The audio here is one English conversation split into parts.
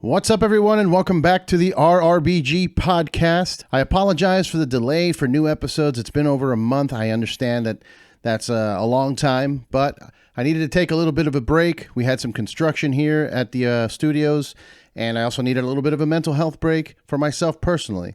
What's up, everyone, and welcome back to the RRBG podcast. I apologize for the delay for new episodes. It's been over a month. I understand that that's a long time, but I needed to take a little bit of a break. We had some construction here at the studios, and I also needed a little bit of a mental health break for myself personally.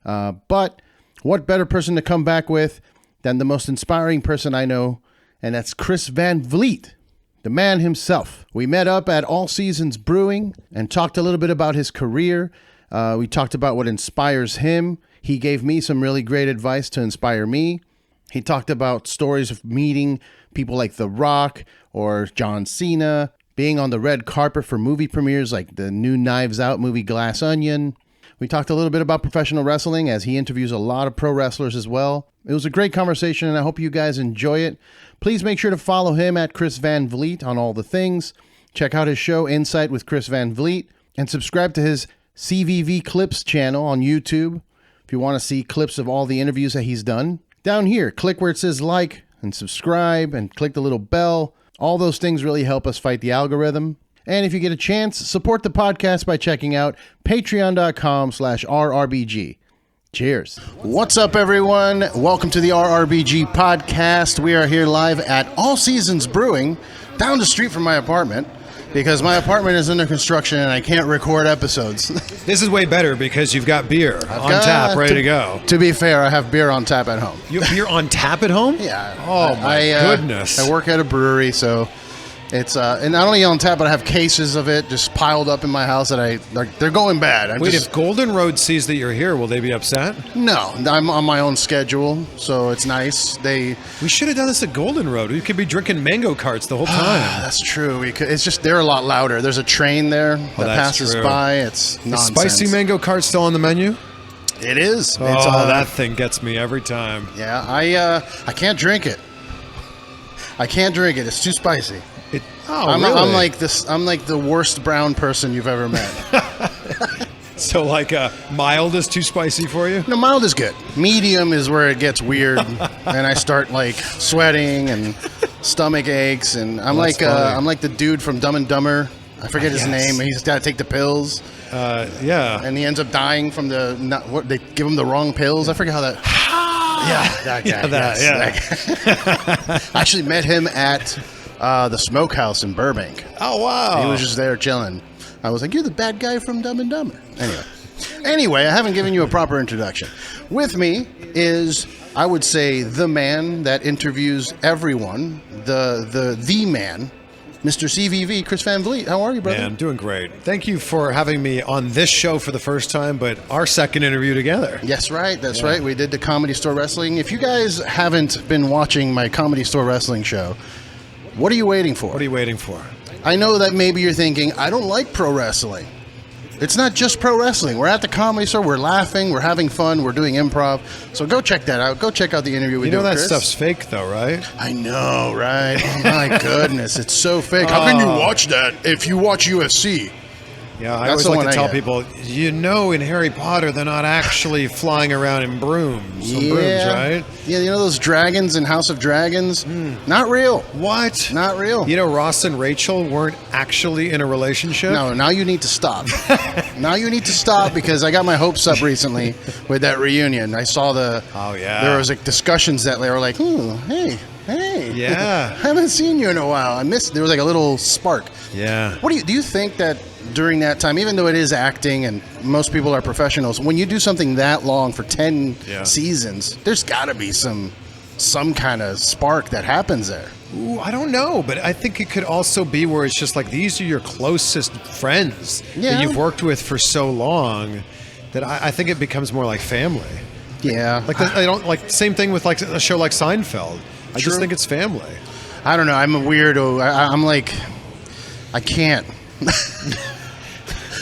But what better person to come back with than the most inspiring person I know, and that's Chris Van Vliet. The man himself. We met up at All Seasons Brewing and talked a little bit about his career. We talked about what inspires him. He gave me some really great advice to inspire me. He talked about stories of meeting people like The Rock or John Cena, being on the red carpet for movie premieres like the new Knives Out movie Glass Onion. We talked a little bit about professional wrestling as he interviews a lot of pro wrestlers as well. It was a great conversation, and I hope you guys enjoy it. Please make sure to follow him at Chris Van Vliet on all the things. Check out his show, Insight with Chris Van Vliet, and subscribe to his CVV Clips channel on YouTube if you want to see clips of all the interviews that he's done. Down here, click where it says like and subscribe and click the little bell. All those things really help us fight the algorithm. And if you get a chance, support the podcast by checking out patreon.com/RRBG. Cheers. What's up, everyone? Welcome to the RRBG podcast. We are here live at All Seasons Brewing, down the street from my apartment, because my apartment is under construction and I can't record episodes. This is way better because you've got beer on tap, ready to go. To be fair, I have beer on tap at home. You have beer on tap at home? Yeah. Oh, my goodness. I work at a brewery, so it's and not only on tap, but I have cases of it just piled up in my house that they're going bad. If Golden Road sees that you're here, will they be upset? No, I'm on my own schedule, so it's nice. We should have done this at Golden Road. We could be drinking mango carts the whole time. That's true. It's just they're a lot louder. There's a train there that passes by. It's nonsense. Is spicy mango cart still on the menu? It is. That thing gets me every time. Yeah, I can't drink it. I can't drink it. It's too spicy. Really? I'm like this. I'm like the worst brown person you've ever met. So, mild is too spicy for you? No, mild is good. Medium is where it gets weird, and I start sweating and stomach aches, and I'm like the dude from Dumb and Dumber. I forget his name. He's got to take the pills. Yeah. And he ends up dying from they give him the wrong pills. I forget how that. That guy. I actually met him at the Smokehouse in Burbank. Oh, wow. He was just there chilling. I was like, you're the bad guy from Dumb and Dumber. Anyway, I haven't given you a proper introduction. With me is, I would say, the man that interviews everyone, the man, Mr. CVV, Chris Van Vliet. How are you, brother? Man, I'm doing great. Thank you for having me on this show for the first time, but our second interview together. Yes, right. That's right. We did the Comedy Store Wrestling. If you guys haven't been watching my Comedy Store Wrestling show, what are you waiting for? What are you waiting for? I know that maybe you're thinking, I don't like pro wrestling. It's not just pro wrestling. We're at the Comedy Store. We're laughing. We're having fun. We're doing improv. So go check that out. Go check out the interview we did with Chris. You know that stuff's fake, though, right? I know, right? Oh, my goodness. It's so fake. How can you watch that if you watch UFC? Yeah, I always like to tell people, in Harry Potter, they're not actually flying around in brooms. Brooms, right? Yeah, you know those dragons in House of Dragons? Not real. What? Not real. You know Ross and Rachel weren't actually in a relationship? No, now you need to stop. Now you need to stop because I got my hopes up recently with that reunion. I saw there was discussions that they were like, hey. Yeah. I haven't seen you in a while. There was a little spark. Yeah. Do you think that during that time, even though it is acting and most people are professionals, when you do something that long for 10 seasons, there's got to be some kind of spark that happens there? Ooh, I don't know, but I think it could also be where it's just these are your closest friends that you've worked with for so long that I think it becomes more like family. Yeah. Same thing with a show like Seinfeld. I just think it's family. I don't know. I'm a weirdo. I can't.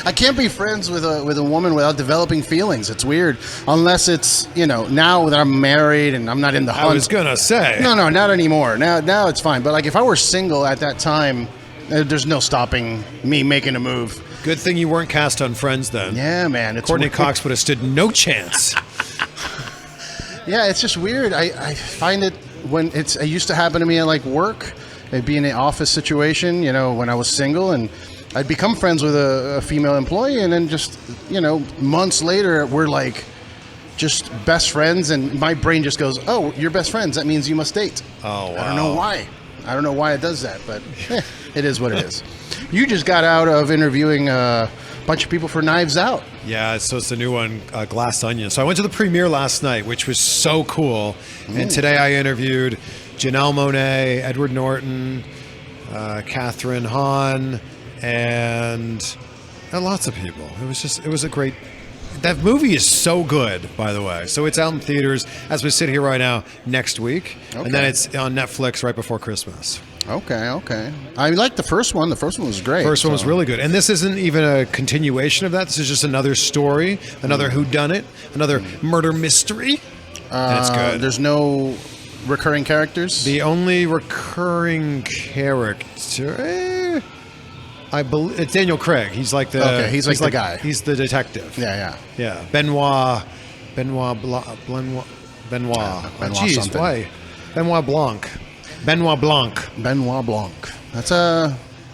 I can't be friends with a woman without developing feelings. It's weird. Unless it's, now that I'm married and I'm not in the hunt. I was going to say. No, not anymore. Now it's fine. But if I were single at that time, there's no stopping me making a move. Good thing you weren't cast on Friends then. Yeah, man. Courtney Cox would have stood no chance. Yeah, it's just weird. I find it when it used to happen to me at work. It'd be in an office situation, when I was single, and I'd become friends with a female employee, and then just, months later, we're like just best friends, and my brain just goes, oh, you're best friends. That means you must date. Oh, wow. I don't know why. I don't know why it does that, but it is what it is. You just got out of interviewing a bunch of people for Knives Out. Yeah, so it's the new one, Glass Onion. So I went to the premiere last night, which was so cool. And today I interviewed Janelle Monáe, Edward Norton, Catherine Hahn, and lots of people. It was a great... That movie is so good, by the way. So it's out in theaters as we sit here right now next week. Okay. And then it's on Netflix right before Christmas. Okay. I liked the first one. The first one was great. First one was really good. And this isn't even a continuation of that. This is just another story, another whodunit, another murder mystery. And it's good. There's no recurring characters? The only recurring character... I believe it's Daniel Craig. He's like the... Okay, he's like the guy. He's the detective. Yeah. Benoit. Benoit Jeez, something. why? Benoit Blanc. That's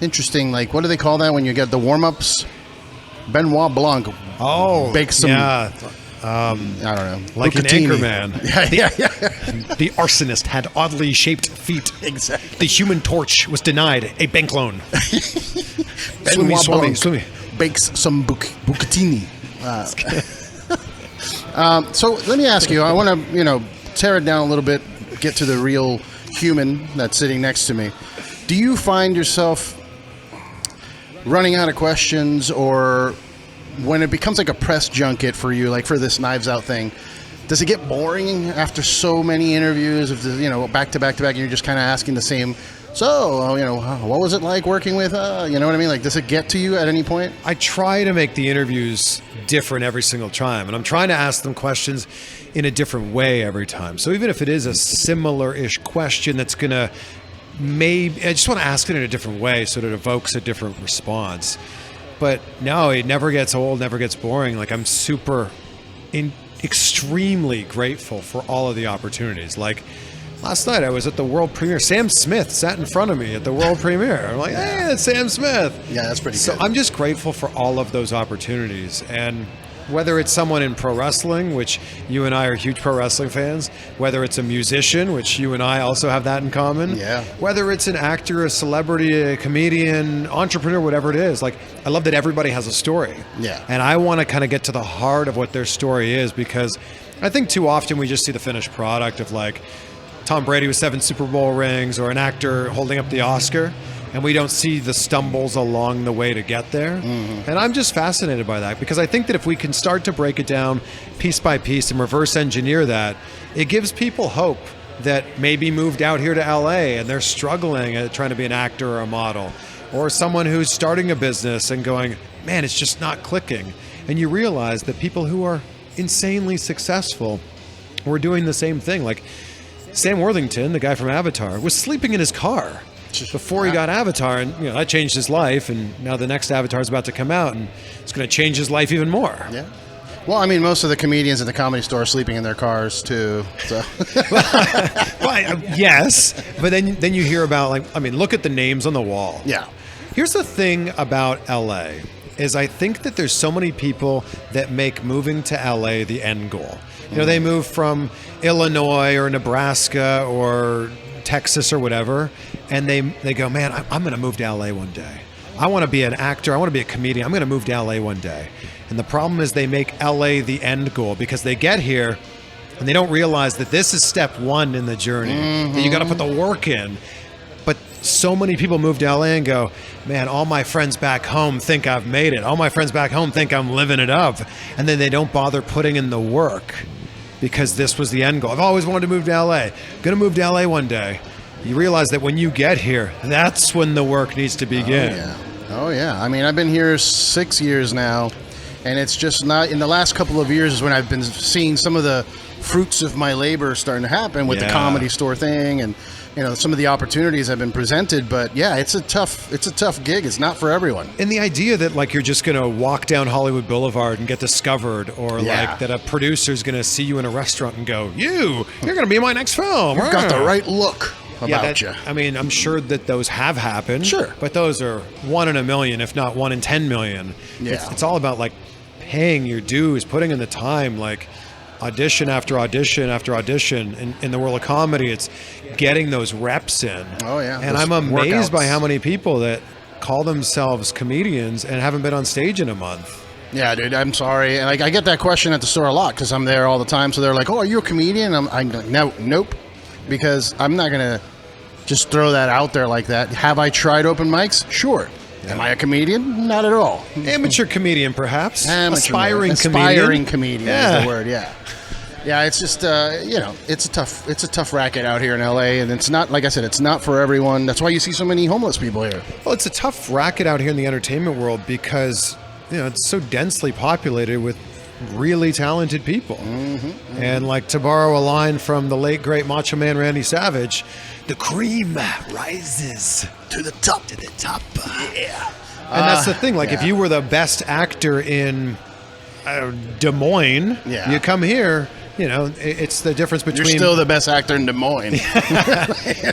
interesting. Like, what do they call that when you get the warm-ups? Benoit Blanc. Oh, bake some... Yeah. I don't know. Like Bucatini. an anchorman. Yeah. The arsonist had oddly shaped feet. Exactly. The Human Torch was denied a bank loan. Benoit Blanc Swimmy. bakes some bucatini. So let me ask you. I want to, tear it down a little bit, get to the real human that's sitting next to me. Do you find yourself running out of questions, or when it becomes like a press junket for you, like for this Knives Out thing, does it get boring after so many interviews of back to back to back, and you're just kind of asking the same? So, what was it like working with? You know what I mean? Like, does it get to you at any point? I try to make the interviews different every single time, and I'm trying to ask them questions in a different way every time. So even if it is a similar-ish question that's going to I just want to ask it in a different way so that it evokes a different response. But no, it never gets old, never gets boring. Like, I'm extremely grateful for all of the opportunities. Like, last night I was at the world premiere. Sam Smith sat in front of me at the world premiere. I'm like, hey, that's Sam Smith. Yeah, that's pretty good. So I'm just grateful for all of those opportunities. And whether it's someone in pro wrestling, which you and I are huge pro wrestling fans, whether it's a musician, which you and I also have that in common, whether it's an actor, a celebrity, a comedian, entrepreneur, whatever it is, like, I love that everybody has a story. Yeah. And I want to kind of get to the heart of what their story is, because I think too often we just see the finished product of, like, Tom Brady with 7 Super Bowl rings, or an actor holding up the Oscar, and we don't see the stumbles along the way to get there. Mm-hmm. And I'm just fascinated by that, because I think that if we can start to break it down piece by piece and reverse engineer that, it gives people hope that maybe moved out here to LA and they're struggling at trying to be an actor or a model, or someone who's starting a business and going, man, it's just not clicking. And you realize that people who are insanely successful were doing the same thing. Like Sam Worthington, the guy from Avatar, was sleeping in his car before he got Avatar, and that changed his life, and now the next Avatar is about to come out, and it's going to change his life even more. Yeah. Well, I mean, most of the comedians at the Comedy Store are sleeping in their cars too. So. Yes, but then you hear about, look at the names on the wall. Yeah. Here's the thing about LA is I think that there's so many people that make moving to LA the end goal. They move from Illinois or Nebraska or Texas or whatever, and they go, man, I'm going to move to LA one day. I want to be an actor. I want to be a comedian. I'm going to move to LA one day. And the problem is they make LA the end goal, because they get here and they don't realize that this is step one in the journey, that you got to put the work in. But so many people move to LA and go, man, all my friends back home think I've made it. All my friends back home think I'm living it up. And then they don't bother putting in the work, because this was the end goal. I've always wanted to move to LA. Going to move to LA one day. You realize that when you get here, that's when the work needs to begin. Oh, yeah. I mean, I've been here 6 years now, and it's just not... In the last couple of years is when I've been seeing some of the fruits of my labor starting to happen with the Comedy Store thing, and some of the opportunities have been presented. But yeah, it's a tough gig. It's not for everyone. And the idea that you're just going to walk down Hollywood Boulevard and get discovered, or that a producer's going to see you in a restaurant and go, you're going to be in my next film. You've got the right look. about you. I mean, I'm sure that those have happened. Sure. But those are 1 in a million, if not 1 in 10 million. Yeah. It's all about like paying your dues, putting in the time, like audition after audition after audition. In the world of comedy, it's getting those reps in. Oh, yeah. And Those I'm amazed by workouts. how many people that call themselves comedians and haven't been on stage in a month. Yeah, dude, I'm sorry. Like, I get that question at the store a lot because I'm there all the time. So they're like, "Oh, are you a comedian?" I'm like, "No, nope," because I'm not gonna just throw that out there like that. Have I tried open mics? Sure. Am I a comedian? Not at all. Amateur comedian, perhaps. Amateur, Aspiring Aspiring comedian. comedian Yeah. is the word. Yeah. Yeah, it's just it's a tough racket out here in LA, and it's not, like I said, it's not for everyone. That's why you see so many homeless people here. Well, it's a tough racket out here in the entertainment world because it's so densely populated with really talented people. And like to borrow a line from the late great Macho Man Randy Savage, the cream rises To the top. to the top. Yeah. And that's the thing. Like if you were the best actor in Des Moines, Yeah. you come here. It's the difference between. You're still the best actor in Des Moines.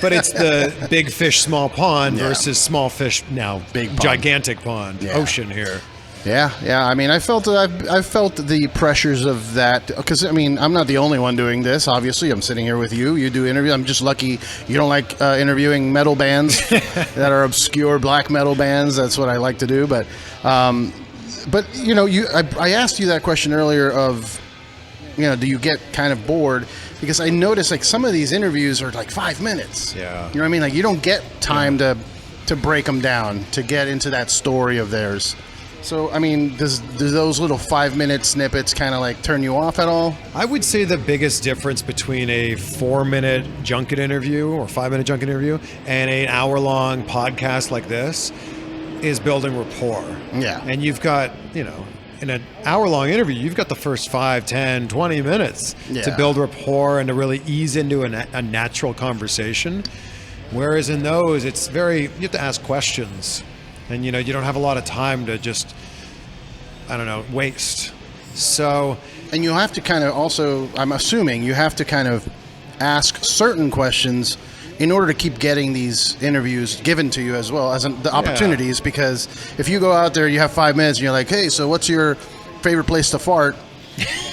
But it's the big fish, small pond Yeah. versus small fish, now Big pond. gigantic pond, Yeah. ocean here. Yeah. I mean, I felt the pressures of that because I mean, I'm not the only one doing this. Obviously, I'm sitting here with you. You do interviews. I'm just lucky you don't like interviewing metal bands that are obscure black metal bands. That's what I like to do. But I asked you that question earlier of, do you get kind of bored? Because I noticed like some of these interviews are like 5 minutes. Yeah. You know what I mean? Like you don't get time to break them down, to get into that story of theirs. So, I mean, does those little 5-minute snippets kind of like turn you off at all? I would say the biggest difference between a 4-minute junket interview or 5-minute junket interview and an hour-long podcast like this is building rapport. Yeah. And you've got, in an hour-long interview, you've got the first 5, 10, 20 minutes to Yeah. build rapport and to really ease into a natural conversation. Whereas in those, it's you have to ask questions. And, you don't have a lot of time to just, waste. So... And you have to kind of also, I'm assuming, you have to kind of ask certain questions in order to keep getting these interviews given to you as well as the opportunities. Because if you go out there, you have 5 minutes, and you're like, hey, so what's your favorite place to fart?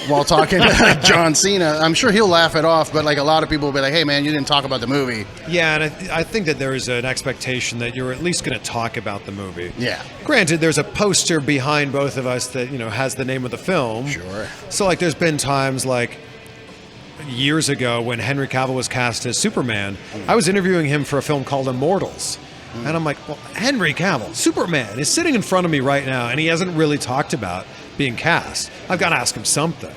While talking to like John Cena, I'm sure he'll laugh it off, but like a lot of people will be like, hey man, you didn't talk about the movie. Yeah, and I think that there is an expectation that you're at least going to talk about the movie. Yeah. Granted, there's a poster behind both of us that, has the name of the film. Sure. So like there's been times like years ago when Henry Cavill was cast as Superman, I was interviewing him for a film called Immortals. And I'm like, well, Henry Cavill, Superman, is sitting in front of me right now, and he hasn't really talked about being cast. I've got to ask him something.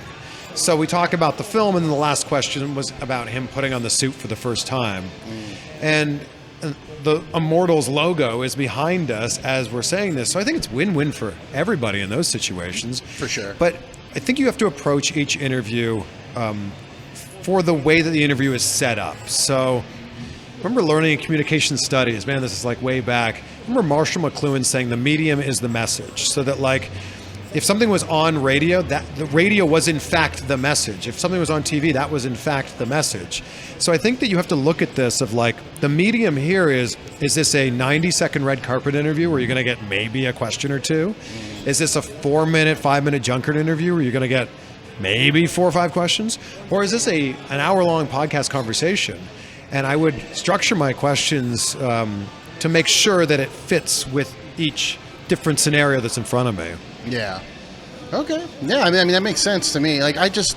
So we talk about the film, and then the last question was about him putting on the suit for the first time. And the Immortals logo is behind us as we're saying this. So I think it's win-win for everybody in those situations. For sure. But I think you have to approach each interview for the way that the interview is set up. So I remember learning in communication studies, man, this is like way back. I remember Marshall McLuhan saying the medium is the message. So that like, if something was on radio, that the radio was in fact the message. If something was on TV, that was in fact the message. So I think that you have to look at this of like, the medium here is this a 90-second red carpet interview where you're going to get maybe a question or two? Is this a 4-minute, 5-minute junket interview where you're going to get maybe 4 or 5 questions? Or is this an hour-long podcast conversation? And I would structure my questions to make sure that it fits with each different scenario that's in front of me. Yeah. Okay. Yeah, I mean that makes sense to me. Like I just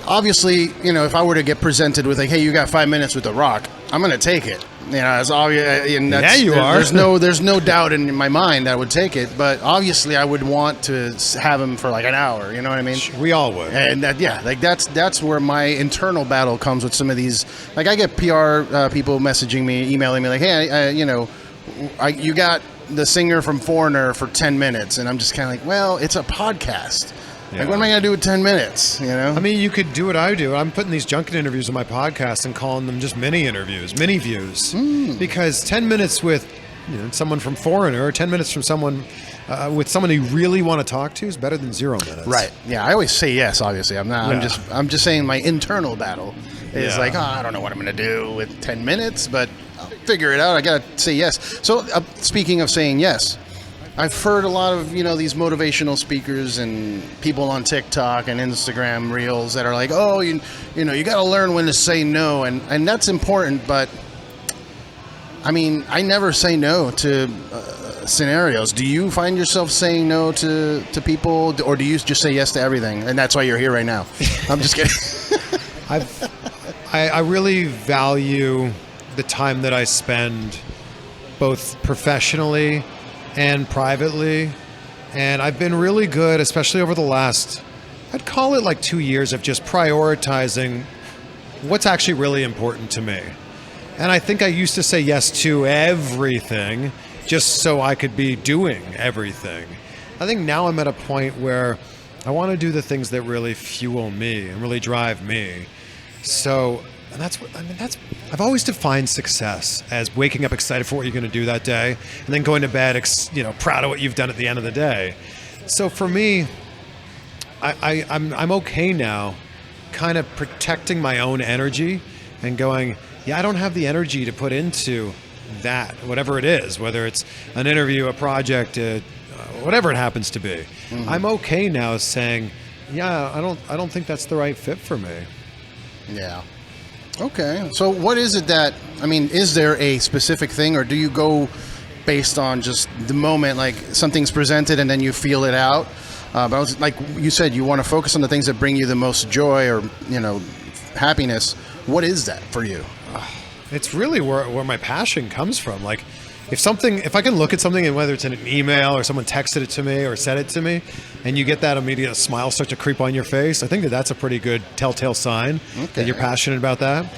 obviously, if I were to get presented with like, hey, you got 5 minutes with The Rock, I'm gonna take it. It's obvious. And that's, yeah, you are. There's no doubt in my mind that I would take it. But obviously, I would want to have him for like an hour. You know what I mean? We all would. And that's where my internal battle comes with some of these. Like I get PR people messaging me, emailing me like, hey, you got the singer from Foreigner for 10 minutes, and I'm just kind of like, well, it's a podcast. Yeah. Like, what am I going to do with 10 minutes? I mean, you could do what I do. I'm putting these junket interviews on my podcast and calling them just mini interviews, mini views, because 10 minutes with someone from Foreigner, or 10 minutes from someone with someone you really want to talk to is better than 0 minutes. Right. Yeah. I always say yes. Obviously, I'm not. Yeah. I'm just saying my internal battle is like, oh, I don't know what I'm going to do with 10 minutes, but I'll figure it out. I got to say yes. So speaking of saying yes, I've heard a lot of, these motivational speakers and people on TikTok and Instagram reels that are like, oh, you got to learn when to say no. And that's important. But I mean, I never say no to scenarios. Do you find yourself saying no to people, or do you just say yes to everything? And that's why you're here right now. I'm just kidding. I really value the time that I spend both professionally and privately, and I've been really good, especially over the last, I'd call it like 2 years, of just prioritizing what's actually really important to me. And I think I used to say yes to everything just so I could be doing everything. I think now I'm at a point where I want to do the things that really fuel me and really drive me. So, and I've always defined success as waking up excited for what you're going to do that day, and then going to bed, proud of what you've done at the end of the day. So for me, I'm okay now, kind of protecting my own energy and going, I don't have the energy to put into that, whatever it is, whether it's an interview, a project, whatever it happens to be. Mm-hmm. I'm okay now saying, I don't think that's the right fit for me. Yeah. Okay. So what is it is there a specific thing, or do you go based on just the moment, like something's presented and then you feel it out? But I was, like you said, you want to focus on the things that bring you the most joy or, happiness. What is that for you? It's really where my passion comes from. Like if I can look at something, and whether it's in an email or someone texted it to me or said it to me, and you get that immediate smile start to creep on your face, I think that's a pretty good telltale sign that you're passionate about that.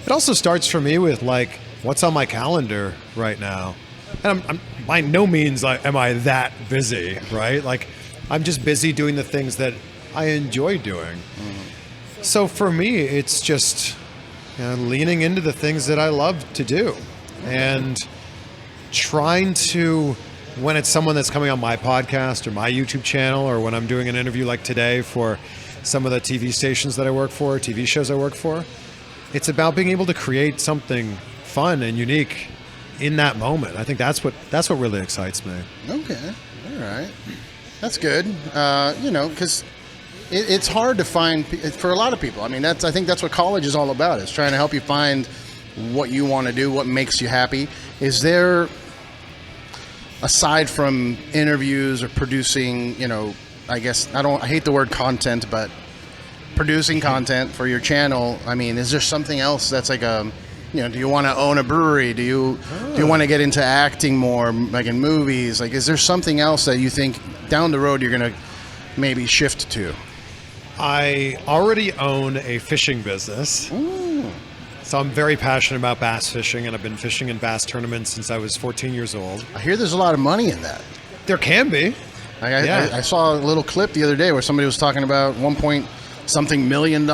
It also starts for me with like, what's on my calendar right now? And I'm by no means am I that busy, right? Like I'm just busy doing the things that I enjoy doing. Mm-hmm. So for me, it's just leaning into the things that I love to do, and trying to, when it's someone that's coming on my podcast or my YouTube channel, or when I'm doing an interview like today for some of the TV stations that I work for, TV shows I work for, it's about being able to create something fun and unique in that moment. I think that's what really excites me. Okay. All right. That's good. Because it's hard to find for a lot of people. I mean, I think that's what college is all about. Is trying to help you find what you want to do, what makes you happy. Is there, aside from interviews or producing, I guess I hate the word content, but producing content for your channel, I mean, is there something else that's like do you want to own a brewery? Do you want to get into acting more, like in movies? Like, is there something else that you think down the road you're going to maybe shift to? I already own a fishing business. Ooh. So I'm very passionate about bass fishing, and I've been fishing in bass tournaments since I was 14 years old. I hear there's a lot of money in that. There can be. I saw a little clip the other day where somebody was talking about $1 million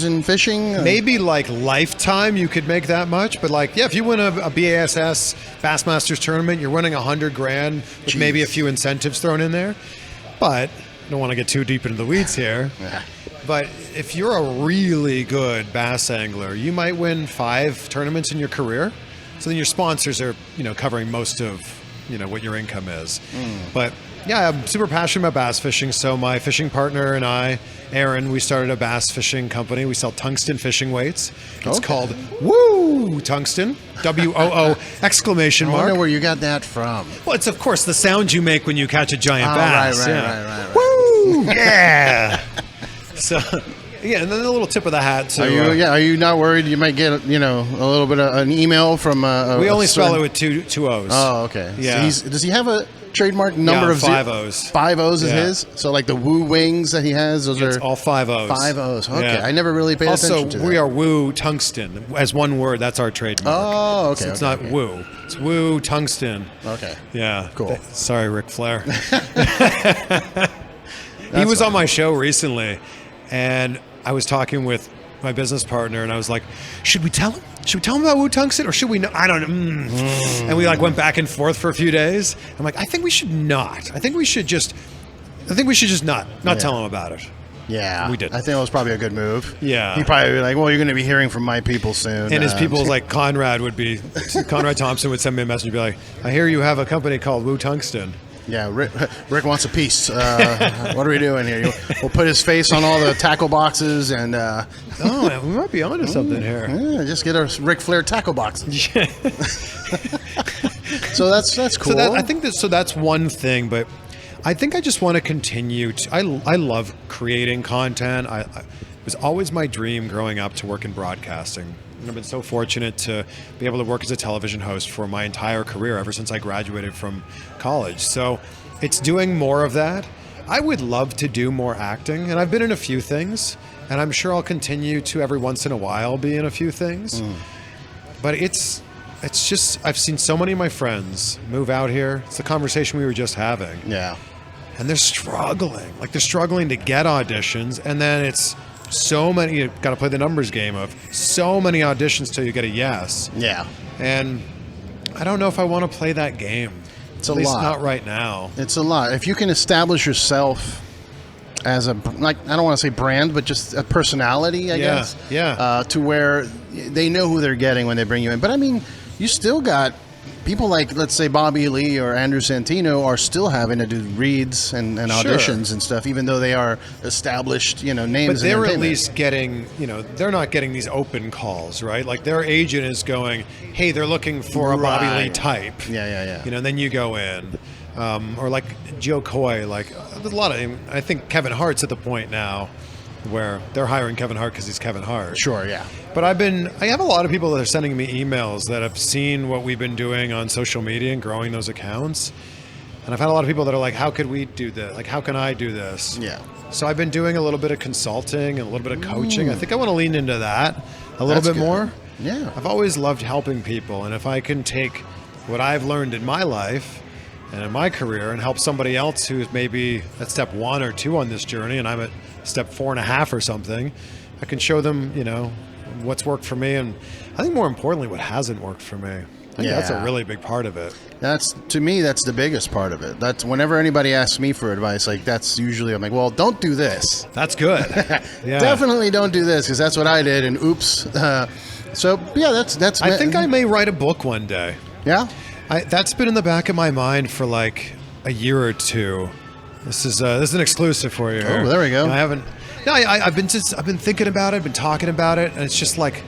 in fishing. Maybe like lifetime you could make that much, but if you win a BASS Bassmasters tournament, you're winning $100,000 with maybe a few incentives thrown in there. But I don't want to get too deep into the weeds here. Yeah. But if you're a really good bass angler, you might win 5 tournaments in your career. So then your sponsors are, covering most of, what your income is. But yeah, I'm super passionate about bass fishing. So my fishing partner and I, Aaron, we started a bass fishing company. We sell tungsten fishing weights. It's called Woo Tungsten, WOO exclamation mark. I wonder where you got that from. Well, it's of course the sound you make when you catch a giant bass. Right. Woo! Yeah. So, and then a little tip of the hat to. Are you not worried you might get a little bit of an email from? We only spell it with two O's. Oh, okay. Yeah. So does he have a trademark number of 5 O's? 5 O's is his. So like the Woo wings that he has, those are all 5 O's. 5 O's. Okay, I never really paid attention to that. Also, we are Woo Tungsten as one word. That's our trademark. Oh, okay. So it's not Woo. It's Woo Tungsten. Okay. Yeah. Cool. Sorry, Ric Flair. He was on my show recently, and I was talking with my business partner, and I was like, should we tell him? Should we tell him about Woo Tungsten, or should we not? I don't know. And we went back and forth for a few days. I'm like, I think we should not. I think we should just not tell him about it. Yeah, we didn't. I think it was probably a good move. Yeah. He'd probably be like, well, you're going to be hearing from my people soon. And his people, like Conrad Thompson would send me a message and be like, I hear you have a company called Woo Tungsten. Yeah, Rick wants a piece. What are we doing here? We'll put his face on all the tackle boxes and... oh, we might be onto something here. Yeah, just get our Ric Flair tackle boxes. Yeah. So that's cool. I think that's one thing, but I think I just want to continue to... I love creating content. It was always my dream growing up to work in broadcasting. And I've been so fortunate to be able to work as a television host for my entire career ever since I graduated from college. So it's doing more of that. I would love to do more acting, and I've been in a few things, and I'm sure I'll continue to every once in a while be in a few things. But it's just, I've seen so many of my friends move out here. It's the conversation we were just having. Yeah. And they're struggling. Like, they're struggling to get auditions, and then it's so many, you've got to play the numbers game of so many auditions till you get a yes. Yeah. And I don't know if I want to play that game. It's At a least lot. not right now. It's a lot. If you can establish yourself as a, like, I don't want to say brand, but just a personality, I guess. Yeah. To where they know who they're getting when they bring you in. But I mean, you still got people like, let's say, Bobby Lee or Andrew Santino are still having to do reads and auditions and stuff, even though they are established, names. But they're at least getting, they're not getting these open calls, right? Like, their agent is going, hey, they're looking for a Bobby Lee type. Yeah. And then you go in. Or like Joe Coy, like, there's a lot of, I think Kevin Hart's at the point now where they're hiring Kevin Hart because he's Kevin Hart. Sure, yeah. But I have a lot of people that are sending me emails that have seen what we've been doing on social media and growing those accounts. And I've had a lot of people that are like, how could we do this? Like, how can I do this? Yeah. So I've been doing a little bit of consulting and a little bit of coaching. I think I want to lean into that a little bit more. Yeah. I've always loved helping people. And if I can take what I've learned in my life and in my career and help somebody else who's maybe at step 1 or 2 on this journey, and I'm at step 4.5 or something, I can show them, what's worked for me, and I think more importantly, what hasn't worked for me. I think that's a really big part of it. To me, that's the biggest part of it. That's whenever anybody asks me for advice, like, that's usually, I'm like, well, don't do this. That's good. Yeah. Definitely don't do this, because that's what I did, and oops. So yeah, that's. I think I may write a book one day. Yeah. That's been in the back of my mind for like a year or two. This is an exclusive for you. Oh, there we go. I've been thinking about it, been talking about it, and it's just like,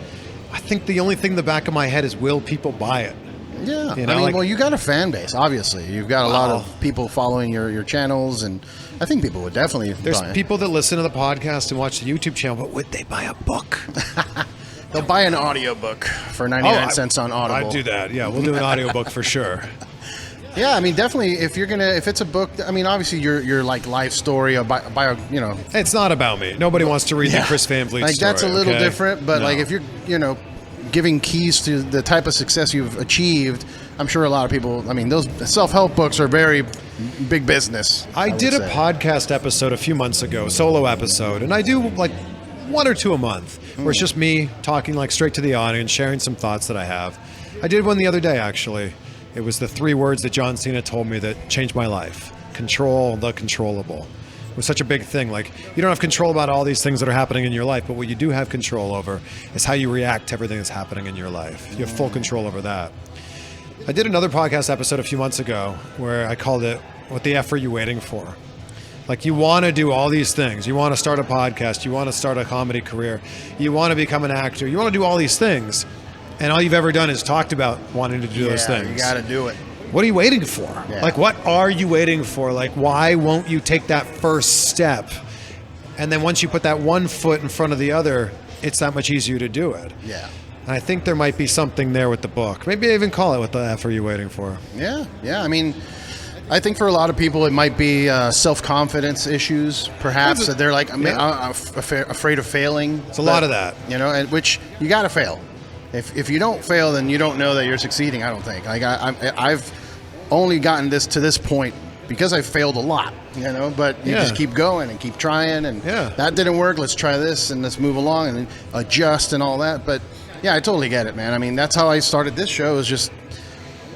I think the only thing in the back of my head is, will people buy it? Yeah. Well, you got a fan base, obviously. You've got a lot of people following your channels, and I think people would definitely There's buy it. people that listen to the podcast and watch the YouTube channel, but would they buy a book? They'll buy an audiobook for 99 cents on Audible. I'd do that. Yeah, we'll do an audiobook for sure. Yeah, I mean, definitely. If it's a book, I mean, obviously your like life story, a bio, It's not about me. Nobody wants to read the Chris Van Vliet like story. that's a little okay? different. But No. like if you're, giving keys to the type of success you've achieved, I'm sure a lot of people. I mean, those self-help books are very big business. I did a podcast episode a few months ago, solo episode, and I do like 1 or 2 a month, where it's just me talking like straight to the audience, sharing some thoughts that I have. I did one the other day, actually. It was the 3 words that John Cena told me that changed my life. Control the controllable. It was such a big thing. Like, you don't have control about all these things that are happening in your life, but what you do have control over is how you react to everything that's happening in your life. You have full control over that. I did another podcast episode a few months ago where I called it, What the F Are You Waiting For? Like, you want to do all these things. You want to start a podcast. You want to start a comedy career. You want to become an actor. You want to do all these things. And all you've ever done is talked about wanting to do those things. You got to do it. What are you waiting for? Yeah. Like, what are you waiting for? Like, why won't you take that first step? And then once you put that one foot in front of the other, it's that much easier to do it. Yeah. And I think there might be something there with the book. Maybe I even call it, What the F Are You Waiting For? Yeah. I mean, I think for a lot of people, it might be self-confidence issues, perhaps. That they're like, I'm afraid of failing. It's a lot of that. And which you got to fail. If you don't fail, then you don't know that you're succeeding, I don't think. Like I've only gotten to this point because I failed a lot, but you just keep going and keep trying, and that didn't work. Let's try this and let's move along and adjust and all that. But yeah, I totally get it, man. I mean, that's how I started this show, is just,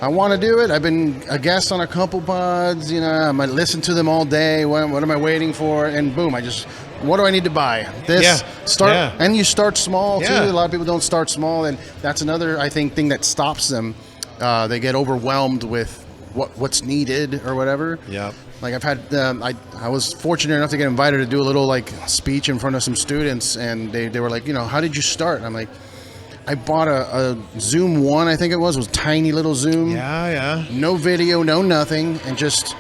I want to do it. I've been a guest on a couple pods, I might listen to them all day. What am I waiting for? And boom, I just what do I need to buy? This, and you start small, too. A lot of people don't start small, and that's another, I think, thing that stops them. They get overwhelmed with what's needed or whatever. Yeah. Like I've had, I was fortunate enough to get invited to do a little like speech in front of some students, and they were like, how did you start? And I'm like, I bought a Zoom 1, I think it was a tiny little Zoom. Yeah. No video, no nothing, and just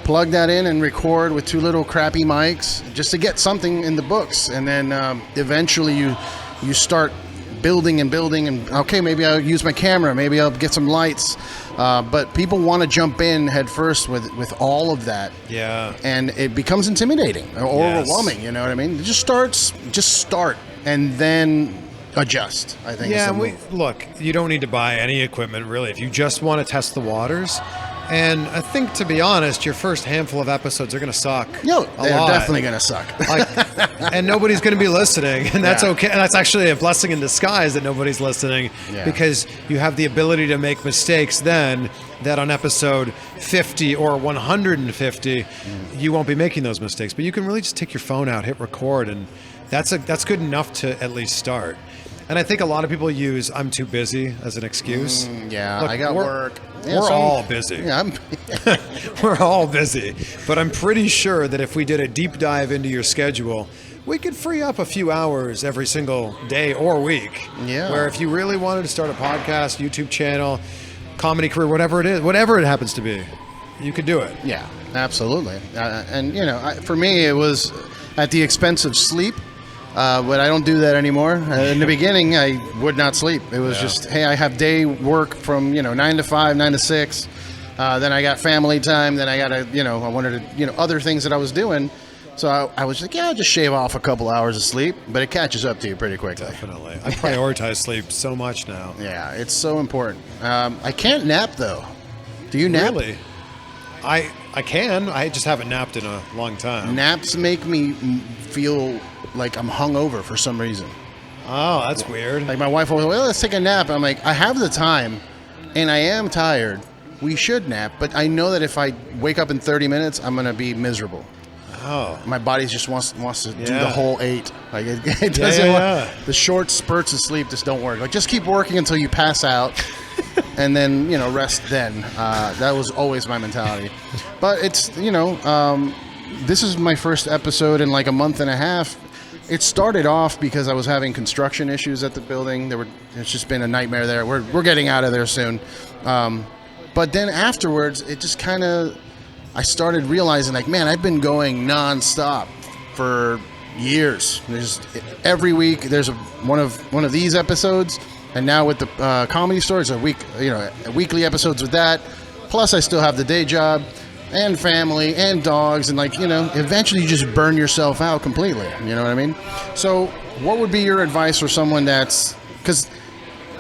plug that in and record with 2 little crappy mics just to get something in the books. And then eventually you start building and okay, maybe I'll use my camera, maybe I'll get some lights. But people want to jump in head first with all of that. Yeah. And it becomes intimidating or overwhelming, you know what I mean? Just start and then adjust, I think. Yeah, look, you don't need to buy any equipment, really, if you just want to test the waters. And I think, to be honest, your first handful of episodes are going to suck. No, they're definitely going to suck. And nobody's going to be listening, and that's okay. And that's actually a blessing in disguise that nobody's listening, because you have the ability to make mistakes then that on episode 50 or 150, you won't be making those mistakes. But you can really just take your phone out, hit record, and that's good enough to at least start. And I think a lot of people use "I'm too busy" as an excuse. Look, I got work. We're all busy. Yeah, we're all busy. But I'm pretty sure that if we did a deep dive into your schedule, we could free up a few hours every single day or week. Yeah. Where if you really wanted to start a podcast, YouTube channel, comedy career, whatever it happens to be, you could do it. Yeah, absolutely. And for me, it was at the expense of sleep. But I don't do that anymore. In the beginning, I would not sleep. It was just, hey, I have day work from 9 to 5, 9 to 6. Then I got family time. Then I got I wanted to other things that I was doing. So I was like, I'll just shave off a couple hours of sleep. But it catches up to you pretty quickly. Definitely. I prioritize sleep so much now. Yeah, it's so important. I can't nap though. Do you nap? Really? I can. I just haven't napped in a long time. Naps make me feel like I'm hungover for some reason. Oh, that's weird. Like my wife always, let's take a nap. I'm like, I have the time, and I am tired. We should nap, but I know that if I wake up in 30 minutes, I'm gonna be miserable. Oh. My body just wants to do the whole 8. Like it doesn't. The short spurts of sleep just don't work. Like just keep working until you pass out, and then rest. Then that was always my mentality. But it's this is my first episode in like a month and a half. It started off because I was having construction issues at the building. It's just been a nightmare there. We're getting out of there soon. But then afterwards, it just kind of, I started realizing like, man, I've been going nonstop for years. Every week there's one of these episodes, and now with the comedy store, it's weekly episodes with that. Plus, I still have the day job and family and dogs, and eventually you just burn yourself out completely. You know what I mean? So what would be your advice for someone because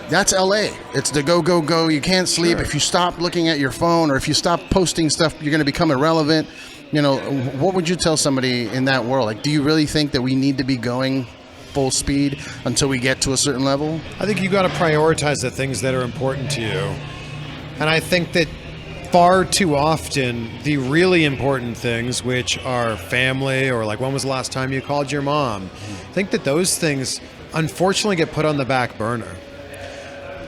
that's LA. It's the go. You can't sleep. Sure. If you stop looking at your phone or if you stop posting stuff, you're going to become irrelevant. What would you tell somebody in that world? Like, do you really think that we need to be going full speed until we get to a certain level? I think you got to prioritize the things that are important to you. And I think that far too often, the really important things, which are family or like when was the last time you called your mom, I think that those things unfortunately get put on the back burner.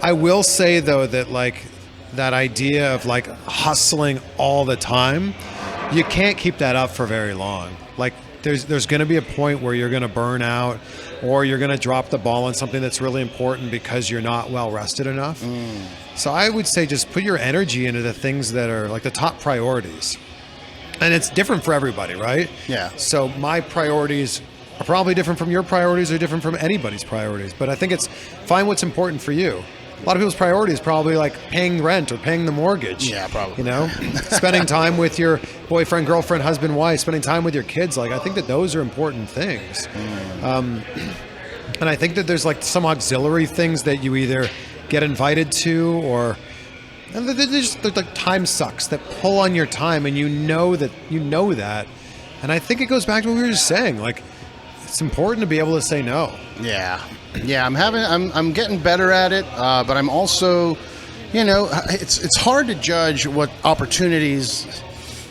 I will say though that like that idea of like hustling all the time, you can't keep that up for very long. Like there's going to be a point where you're going to burn out or you're going to drop the ball on something that's really important because you're not well rested enough. So I would say just put your energy into the things that are like the top priorities. And it's different for everybody, right? Yeah. So my priorities are probably different from your priorities or different from anybody's priorities. But I think it's find what's important for you. A lot of people's priority is probably like paying rent or paying the mortgage. Yeah, probably. Spending time with your boyfriend, girlfriend, husband, wife, spending time with your kids. Like, I think that those are important things. And I think that there's like some auxiliary things that you either get invited to or they're like time sucks that pull on your time, and you know that. And I think it goes back to what we were just saying. Like, it's important to be able to say no. Yeah, I'm getting better at it, but I'm also, it's hard to judge what opportunities,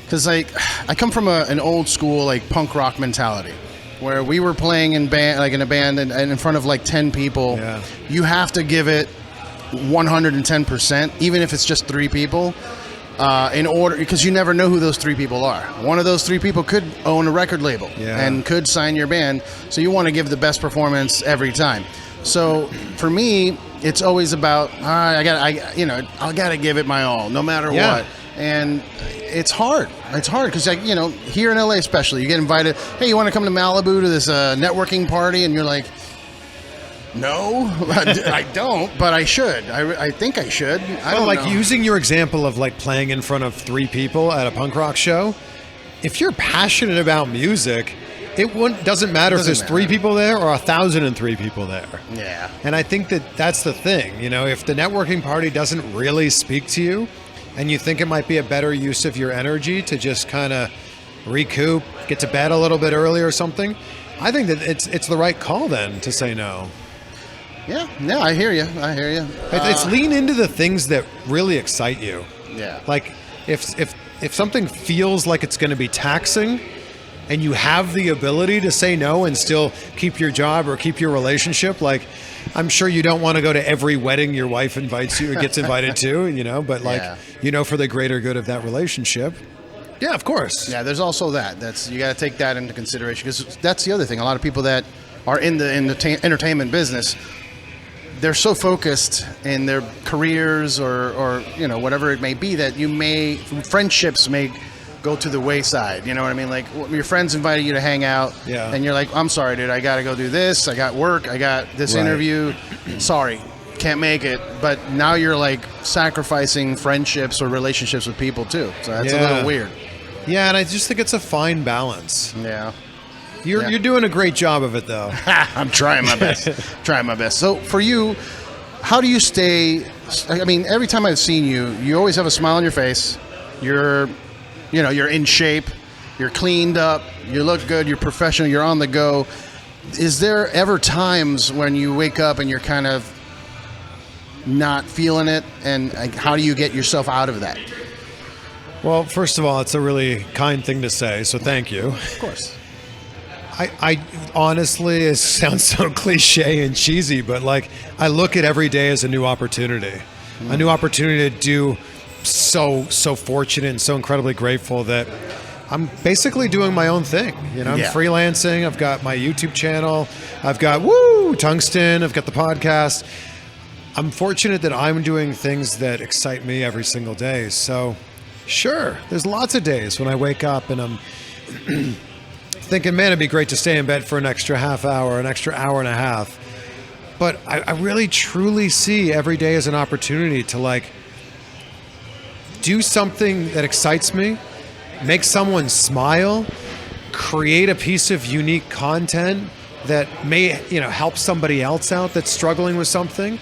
because like I come from an old school like punk rock mentality, where we were playing in a band and in front of like 10 people. Yeah. You have to give it 110%, even if it's just 3 people, in order, because you never know who those 3 people are. One of those 3 people could own a record label and could sign your band. So you want to give the best performance every time. So for me, it's always about I gotta give it my all, no matter what. And it's hard. It's hard because, like, you know, here in LA especially, you get invited. Hey, you want to come to Malibu to this networking party? And you're like, no, I don't, but I should. I think I should. I don't know. Using your example of like playing in front of 3 people at a punk rock show, if you're passionate about music, doesn't matter if there's 3 people there or 1,003 people there. Yeah. And I think that's the thing. You know, if the networking party doesn't really speak to you, and you think it might be a better use of your energy to just kind of recoup, get to bed a little bit early or something, I think that it's the right call then to say no. Yeah, I hear you. It's lean into the things that really excite you. Yeah. Like if something feels like it's going to be taxing, and you have the ability to say no and still keep your job or keep your relationship, like, I'm sure you don't want to go to every wedding your wife invites you or gets invited to, you know, but like, you know, for the greater good of that relationship. Yeah, of course. Yeah, there's also that. You got to take that into consideration, because that's the other thing. A lot of people that are in the entertainment business, they're so focused in their careers or you know, whatever it may be, that friendships may go to the wayside. You know what I mean? Like, your friends invited you to hang out, and you're like, I'm sorry, dude, I got to go do this. I got work. I got this interview. Sorry, can't make it. But now you're like sacrificing friendships or relationships with people too. So that's a little weird. Yeah, and I just think it's a fine balance. Yeah. You're doing a great job of it, though. I'm trying my best. So for you, how do you stay? I mean, every time I've seen you, you always have a smile on your face. You're in shape. You're cleaned up. You look good. You're professional. You're on the go. Is there ever times when you wake up and you're kind of not feeling it? And how do you get yourself out of that? Well, first of all, it's a really kind thing to say, so thank you. Of course. I honestly, it sounds so cliche and cheesy, but like, I look at every day as a new opportunity. A new opportunity to do so fortunate and so incredibly grateful that I'm basically doing my own thing. You know, I'm freelancing. I've got my YouTube channel. I've got Tungsten. I've got the podcast. I'm fortunate that I'm doing things that excite me every single day. So sure, there's lots of days when I wake up and I'm thinking, man, it'd be great to stay in bed for an extra half hour, an extra hour and a half. But I really truly see every day as an opportunity to like do something that excites me, make someone smile, create a piece of unique content that may, you know, help somebody else out that's struggling with something.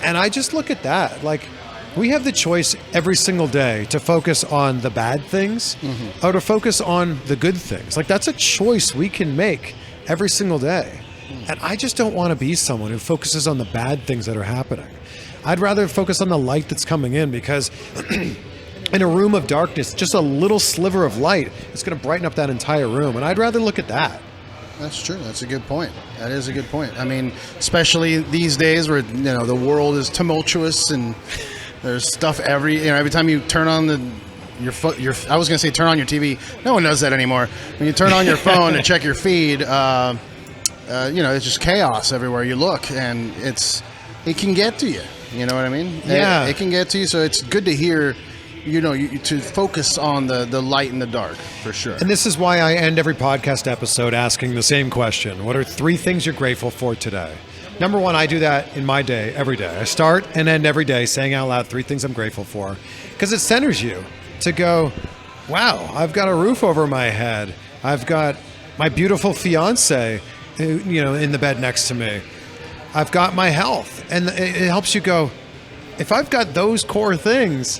And I just look at that. Like, we have the choice every single day to focus on the bad things or to focus on the good things. Like, that's a choice we can make every single day. And I just don't want to be someone who focuses on the bad things that are happening. I'd rather focus on the light that's coming in, because in a room of darkness, just a little sliver of light is going to brighten up that entire room. And I'd rather look at that. That's true. That's a good point. That is a good point. I mean, especially these days where, you know, the world is tumultuous and there's stuff every time you turn on I was going to say turn on your TV. No one does that anymore. When you turn on your phone to check your feed, it's just chaos everywhere you look, and it can get to you. You know what I mean? Yeah. It can get to you. So it's good to hear, to focus on the light and the dark, for sure. And this is why I end every podcast episode asking the same question. What are 3 things you're grateful for today? Number 1, I do that in my day, every day. I start and end every day saying out loud 3 things I'm grateful for, because it centers you to go, wow, I've got a roof over my head. I've got my beautiful fiance, in the bed next to me. I've got my health. And it helps you go, if I've got those core things,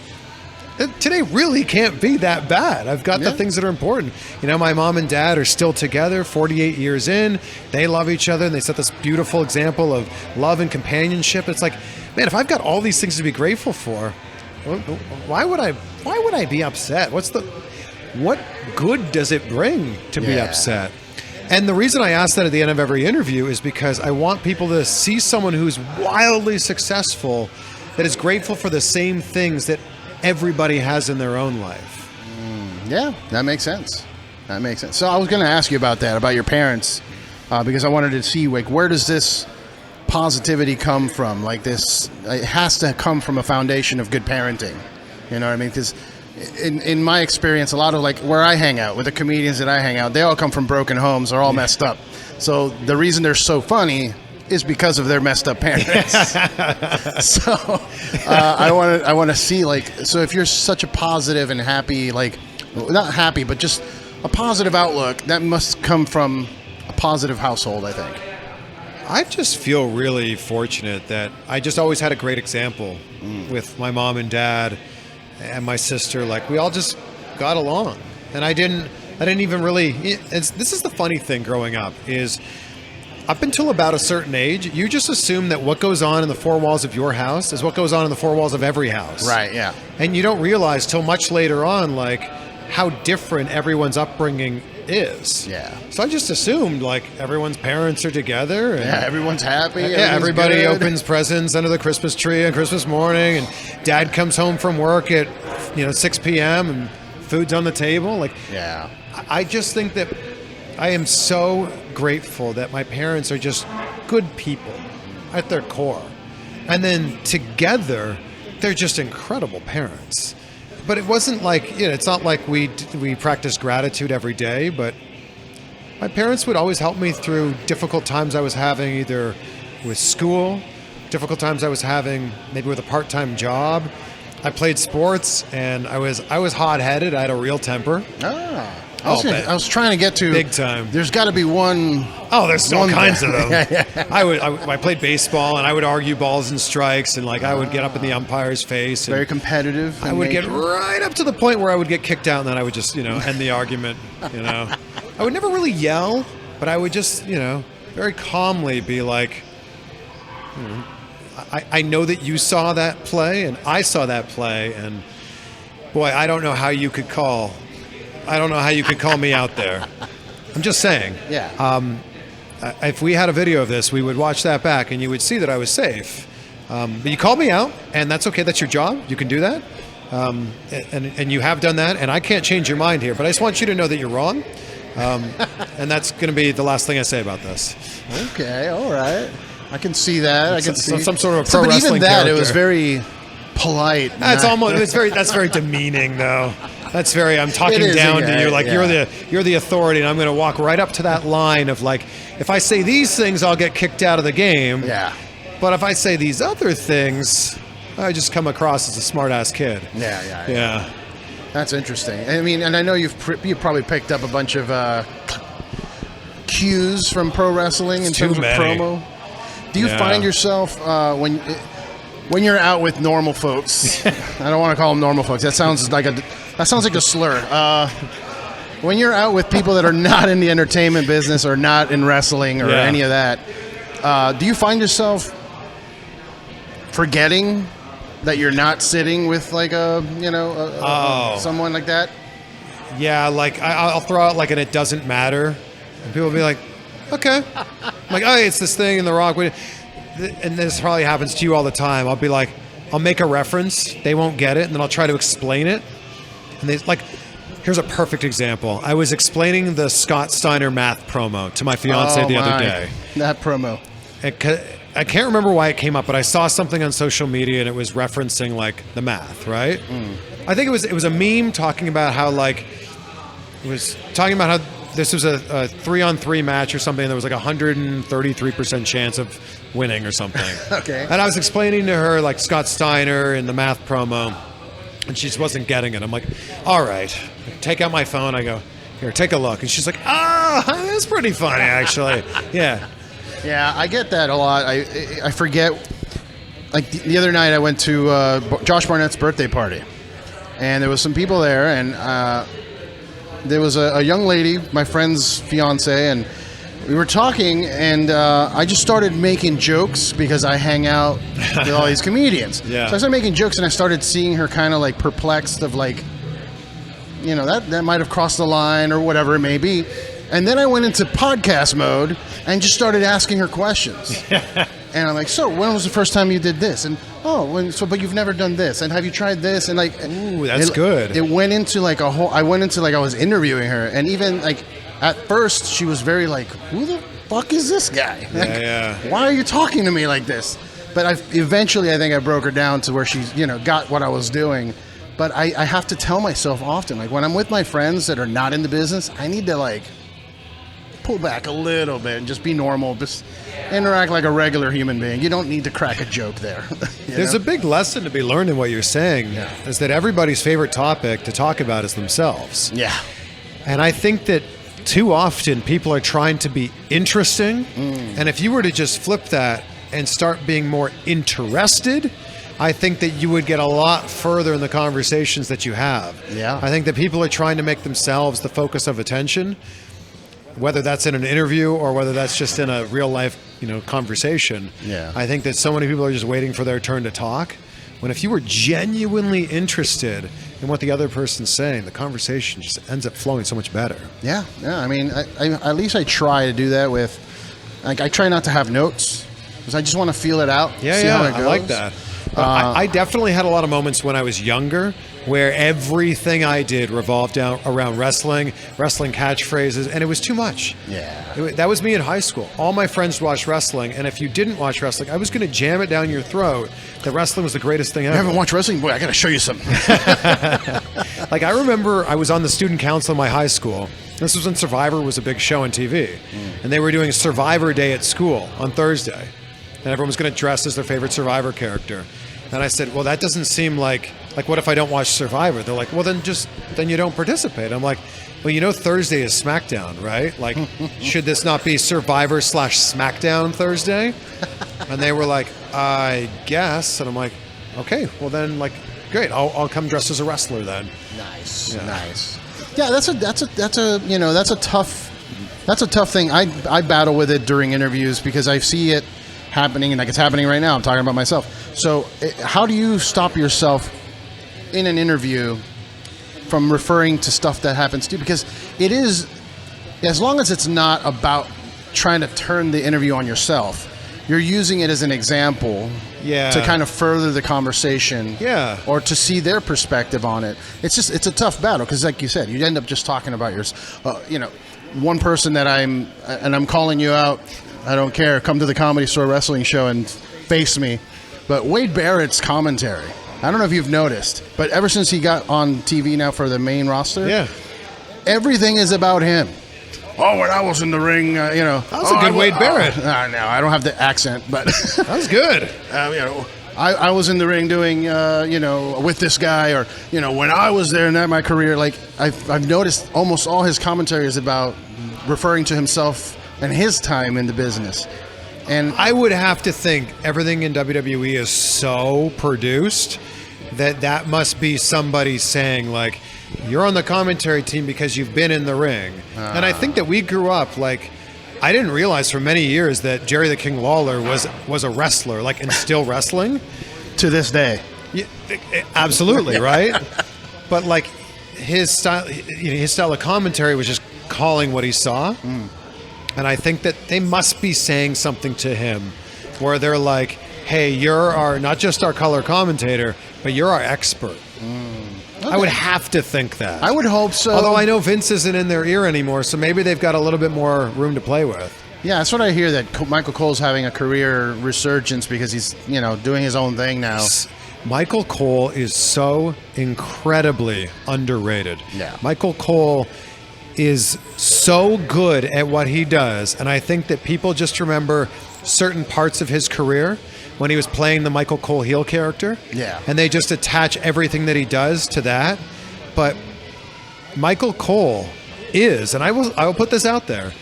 today really can't be that bad. I've got the things that are important. My mom and dad are still together 48 years in. They love each other, and they set this beautiful example of love and companionship. It's like, man, if I've got all these things to be grateful for, why would I be upset? What good does it bring to be upset? And the reason I ask that at the end of every interview is because I want people to see someone who's wildly successful that is grateful for the same things that everybody has in their own life. Yeah, that makes sense. That makes sense. So I was going to ask you about that, about your parents, because I wanted to see, like, where does this positivity come from? Like this, it has to come from a foundation of good parenting. You know what I mean? Because in my experience, a lot of like where I hang out with the comedians that I hang out, they all come from broken homes. They're all messed up. So the reason they're so funny is because of their messed up parents. So I want to see, like, so if you're such a positive and happy, like, not happy, but just a positive outlook, that must come from a positive household, I think. I just feel really fortunate that I just always had a great example with my mom and dad and my sister. Like, we all just got along, and I didn't even really. This is the funny thing growing up is, up until about a certain age, you just assume that what goes on in the four walls of your house is what goes on in the four walls of every house. Right. Yeah. And you don't realize till much later on, like, how different everyone's upbringing is. Yeah. So I just assumed, like, everyone's parents are together. And everyone's happy. yeah, everybody good. opens presents under the Christmas tree on Christmas morning, and dad comes home from work at 6 p.m. and food's on the table. Like, yeah. I just think that I am so grateful that my parents are just good people at their core. And then together, they're just incredible parents. But it wasn't like, it's not like we practiced gratitude every day, but my parents would always help me through difficult times I was having, either with school, difficult times I was having maybe with a part-time job. I played sports, and I was hot-headed. I had a real temper. I was trying to get to big time. There's got to be one. Oh, there's all kinds of them. Yeah. I played baseball, and I would argue balls and strikes, and I would get up in the umpire's face. Very competitive. I would get right up to the point where I would get kicked out, and then I would just end the argument. I would never really yell, but I would just very calmly be like, I know that you saw that play, and I saw that play, and boy, I don't know how you could call me out there. I'm just saying. Yeah. If we had a video of this, we would watch that back, and you would see that I was safe. But you called me out, and that's okay. That's your job. You can do that. And you have done that, and I can't change your mind here. But I just want you to know that you're wrong. And that's going to be the last thing I say about this. Okay. All right. I can see that. I can see some sort of a pro wrestling even that, character. It was very polite. That's very demeaning, though. That's very, I'm talking down to you, like you're the authority, and I'm going to walk right up to that line of, like, if I say these things, I'll get kicked out of the game. Yeah. But if I say these other things, I just come across as a smart-ass kid. Yeah. That's interesting. I mean, and I know you've probably picked up a bunch of cues from pro wrestling in terms of promo. Do you find yourself when you're out with normal folks? I don't want to call them normal folks. That sounds like a slur. When you're out with people that are not in the entertainment business or not in wrestling or any of that, do you find yourself forgetting that you're not sitting with like someone like that? Yeah, like I'll throw out like an "it doesn't matter," and people will be like, "Okay," I'm like, "Oh, it's this thing in The Rock," and this probably happens to you all the time. I'll be like, I'll make a reference, they won't get it, and then I'll try to explain it, and they like. Here's a perfect example. I was explaining the Scott Steiner math promo to my fiance the other day. That promo. I can't remember why it came up, but I saw something on social media and it was referencing like the math, right? I think it was a meme talking about how this was a 3-on-3 match or something. And there was like 133% chance of winning or something. Okay. And I was explaining to her like Scott Steiner and the math promo, and she just wasn't getting it. I'm like, all right, take out my phone. I go, here, take a look. And she's like, that's pretty funny, actually. Yeah. Yeah, I get that a lot. I forget. Like the other night, I went to Josh Barnett's birthday party, and there was some people there, and there was a young lady, my friend's fiance, and we were talking, and I just started making jokes because I hang out with all these comedians. Yeah. So I started making jokes, and I started seeing her kind of like perplexed of like, that might have crossed the line or whatever it may be. And then I went into podcast mode and just started asking her questions. And I'm like, so when was the first time you did this? And but you've never done this. And have you tried this? And like, ooh, that's good. It went into like I was interviewing her. And even like at first she was very like, who the fuck is this guy? Like, why are you talking to me like this? But eventually I think I broke her down to where she's, got what I was doing. But I have to tell myself often, like when I'm with my friends that are not in the business, I need to like pull back a little bit and just be normal. Just interact like a regular human being. You don't need to crack a joke there. There's a big lesson to be learned in what you're saying, is that everybody's favorite topic to talk about is themselves. Yeah. And I think that too often people are trying to be interesting. And if you were to just flip that and start being more interested, I think that you would get a lot further in the conversations that you have. Yeah. I think that people are trying to make themselves the focus of attention, whether that's in an interview or whether that's just in a real life, conversation. Yeah. I think that so many people are just waiting for their turn to talk. When if you were genuinely interested in what the other person's saying, the conversation just ends up flowing so much better. Yeah. I mean, I at least I try to do that with, like, I try not to have notes because I just want to feel it out. See how it goes. I like that. I definitely had a lot of moments when I was younger where everything I did revolved around wrestling catchphrases, and it was too much. Yeah. That was me in high school. All my friends watched wrestling, and if you didn't watch wrestling, I was going to jam it down your throat that wrestling was the greatest thing ever. You haven't watched wrestling? Boy, I got to show you something. Like, I remember I was on the student council in my high school. This was when Survivor was a big show on TV, and they were doing Survivor Day at school on Thursday, and everyone was going to dress as their favorite Survivor character. And I said, well, that doesn't seem like what if I don't watch Survivor? They're like, well, then you don't participate. I'm like, well, Thursday is SmackDown, right? Like, should this not be Survivor/SmackDown Thursday? And they were like, I guess. And I'm like, okay, well then, like, great. I'll come dressed as a wrestler then. Nice. Yeah, that's a tough thing. I battle with it during interviews because I see it happening, and like it's happening right now. I'm talking about myself. So how do you stop yourself in an interview from referring to stuff that happens to you? Because it is, as long as it's not about trying to turn the interview on yourself, you're using it as an example to kind of further the conversation or to see their perspective on it. It's a tough battle because, like you said, you end up just talking about one person that I'm calling you out. I don't care. Come to the Comedy Store Wrestling Show and face me. But Wade Barrett's commentary, I don't know if you've noticed, but ever since he got on TV now for the main roster, everything is about him. Oh, when I was in the ring, That was a good Wade Barrett. No, I don't have the accent, but that was good. I was in the ring doing, with this guy, or when I was there in my career. Like I've noticed, almost all his commentary is about referring to himself and his time in the business. And I would have to think everything in WWE is so produced that must be somebody saying, like, you're on the commentary team because you've been in the ring. And I think that we grew up, like, I didn't realize for many years that Jerry the King Lawler was a wrestler, like, and still wrestling. To this day. Yeah, absolutely, right? But, like, his style of commentary was just calling what he saw. And I think that they must be saying something to him where they're like, hey, you're not just our color commentator, but you're our expert. Okay. I would have to think that. I would hope so. Although I know Vince isn't in their ear anymore, so maybe they've got a little bit more room to play with. Yeah, that's what I hear, that Michael Cole's having a career resurgence because he's, doing his own thing now. Michael Cole is so incredibly underrated. Yeah. Michael Cole is so good at what he does, and I think that people just remember certain parts of his career when he was playing the Michael Cole heel character, and they just attach everything that he does to that. But Michael Cole is, and I will put this out there,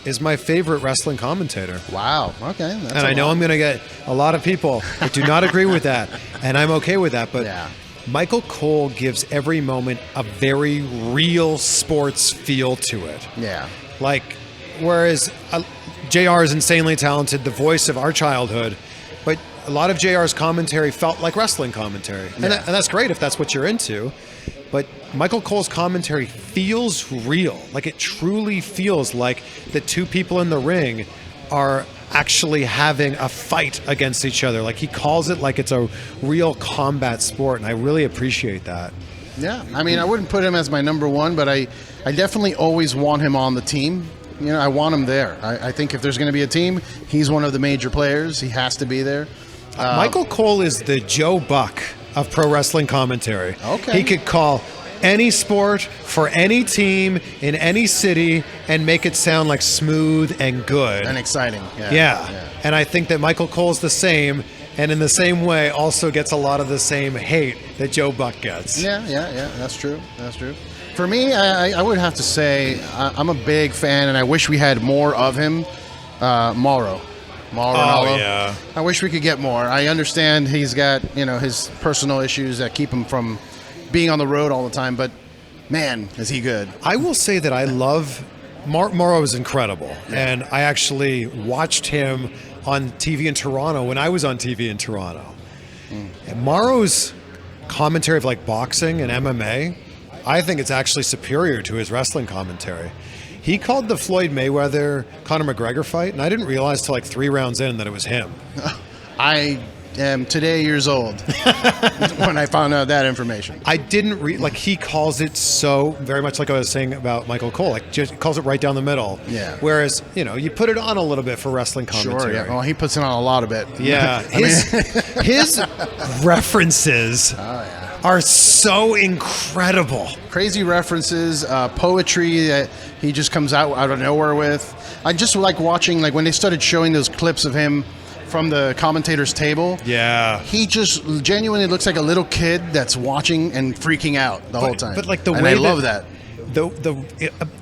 is my favorite wrestling commentator. Wow. Okay. And I know I'm going to get a lot of people that do not agree with that, and I'm okay with that, but Michael Cole gives every moment a very real sports feel to it. Yeah. Like, whereas JR is insanely talented, the voice of our childhood, but a lot of JR's commentary felt like wrestling commentary. And that's great if that's what you're into. but Michael Cole's commentary feels real. Like it truly feels like the two people in the ring are actually having a fight against each other. Like he calls it like it's a real combat sport, and I really appreciate that. Yeah, I mean, I wouldn't put him as my number one, but I definitely always want him on the team. You know, I want him there. I think if there's going to be a team, he's one of the major players. He has to be there. Michael Cole is the Joe Buck of pro wrestling commentary. Okay. He could call any sport for any team in any city and make it sound like smooth and good. And exciting. Yeah. And I think that Michael Cole's the same, and in the same way also gets a lot of the same hate that Joe Buck gets. Yeah. That's true. For me, I would have to say I'm a big fan, and I wish we had more of him. Mauro. Oh, yeah. I wish we could get more. I understand he's got, his personal issues that keep him from being on the road all the time, but man, is he good. I will say that I love Mauro is incredible, and I actually watched him on TV in Toronto when I was on TV in Toronto. And Mauro's commentary of like boxing and MMA, I think it's actually superior to his wrestling commentary. He called the Floyd Mayweather Conor McGregor fight, and I didn't realize till like 3 rounds in that it was him. I am today years old when I found out that information. I didn't he calls it so very much like I was saying about Michael Cole, like just calls it right down the middle. Yeah. Whereas, you put it on a little bit for wrestling commentary. Sure, yeah. Well, he puts it on a lot of it. Yeah. His references are so incredible. Crazy references, poetry that he just comes out of nowhere with. I just like watching, like when they started showing those clips of him from the commentator's table. Yeah. He just genuinely looks like a little kid that's watching and freaking out the whole time. But like the and way I love that.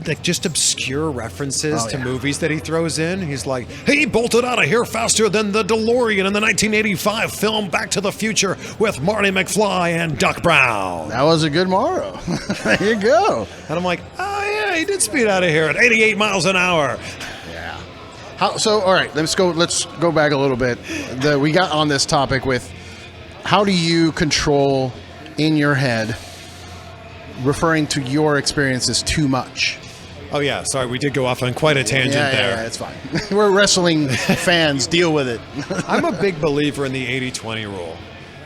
Like just obscure references to movies that he throws in. He's like, he bolted out of here faster than the DeLorean in the 1985 film Back to the Future with Marty McFly and Doc Brown. That was a good Mauro. There you go. And I'm like, oh yeah, he did speed out of here at 88 miles an hour. All right, let's go back a little bit. We got on this topic with how do you control in your head referring to your experiences too much? Oh yeah, sorry, we did go off on quite a tangent there. Yeah, it's fine. We're wrestling fans, deal with it. I'm a big believer in the 80-20 rule.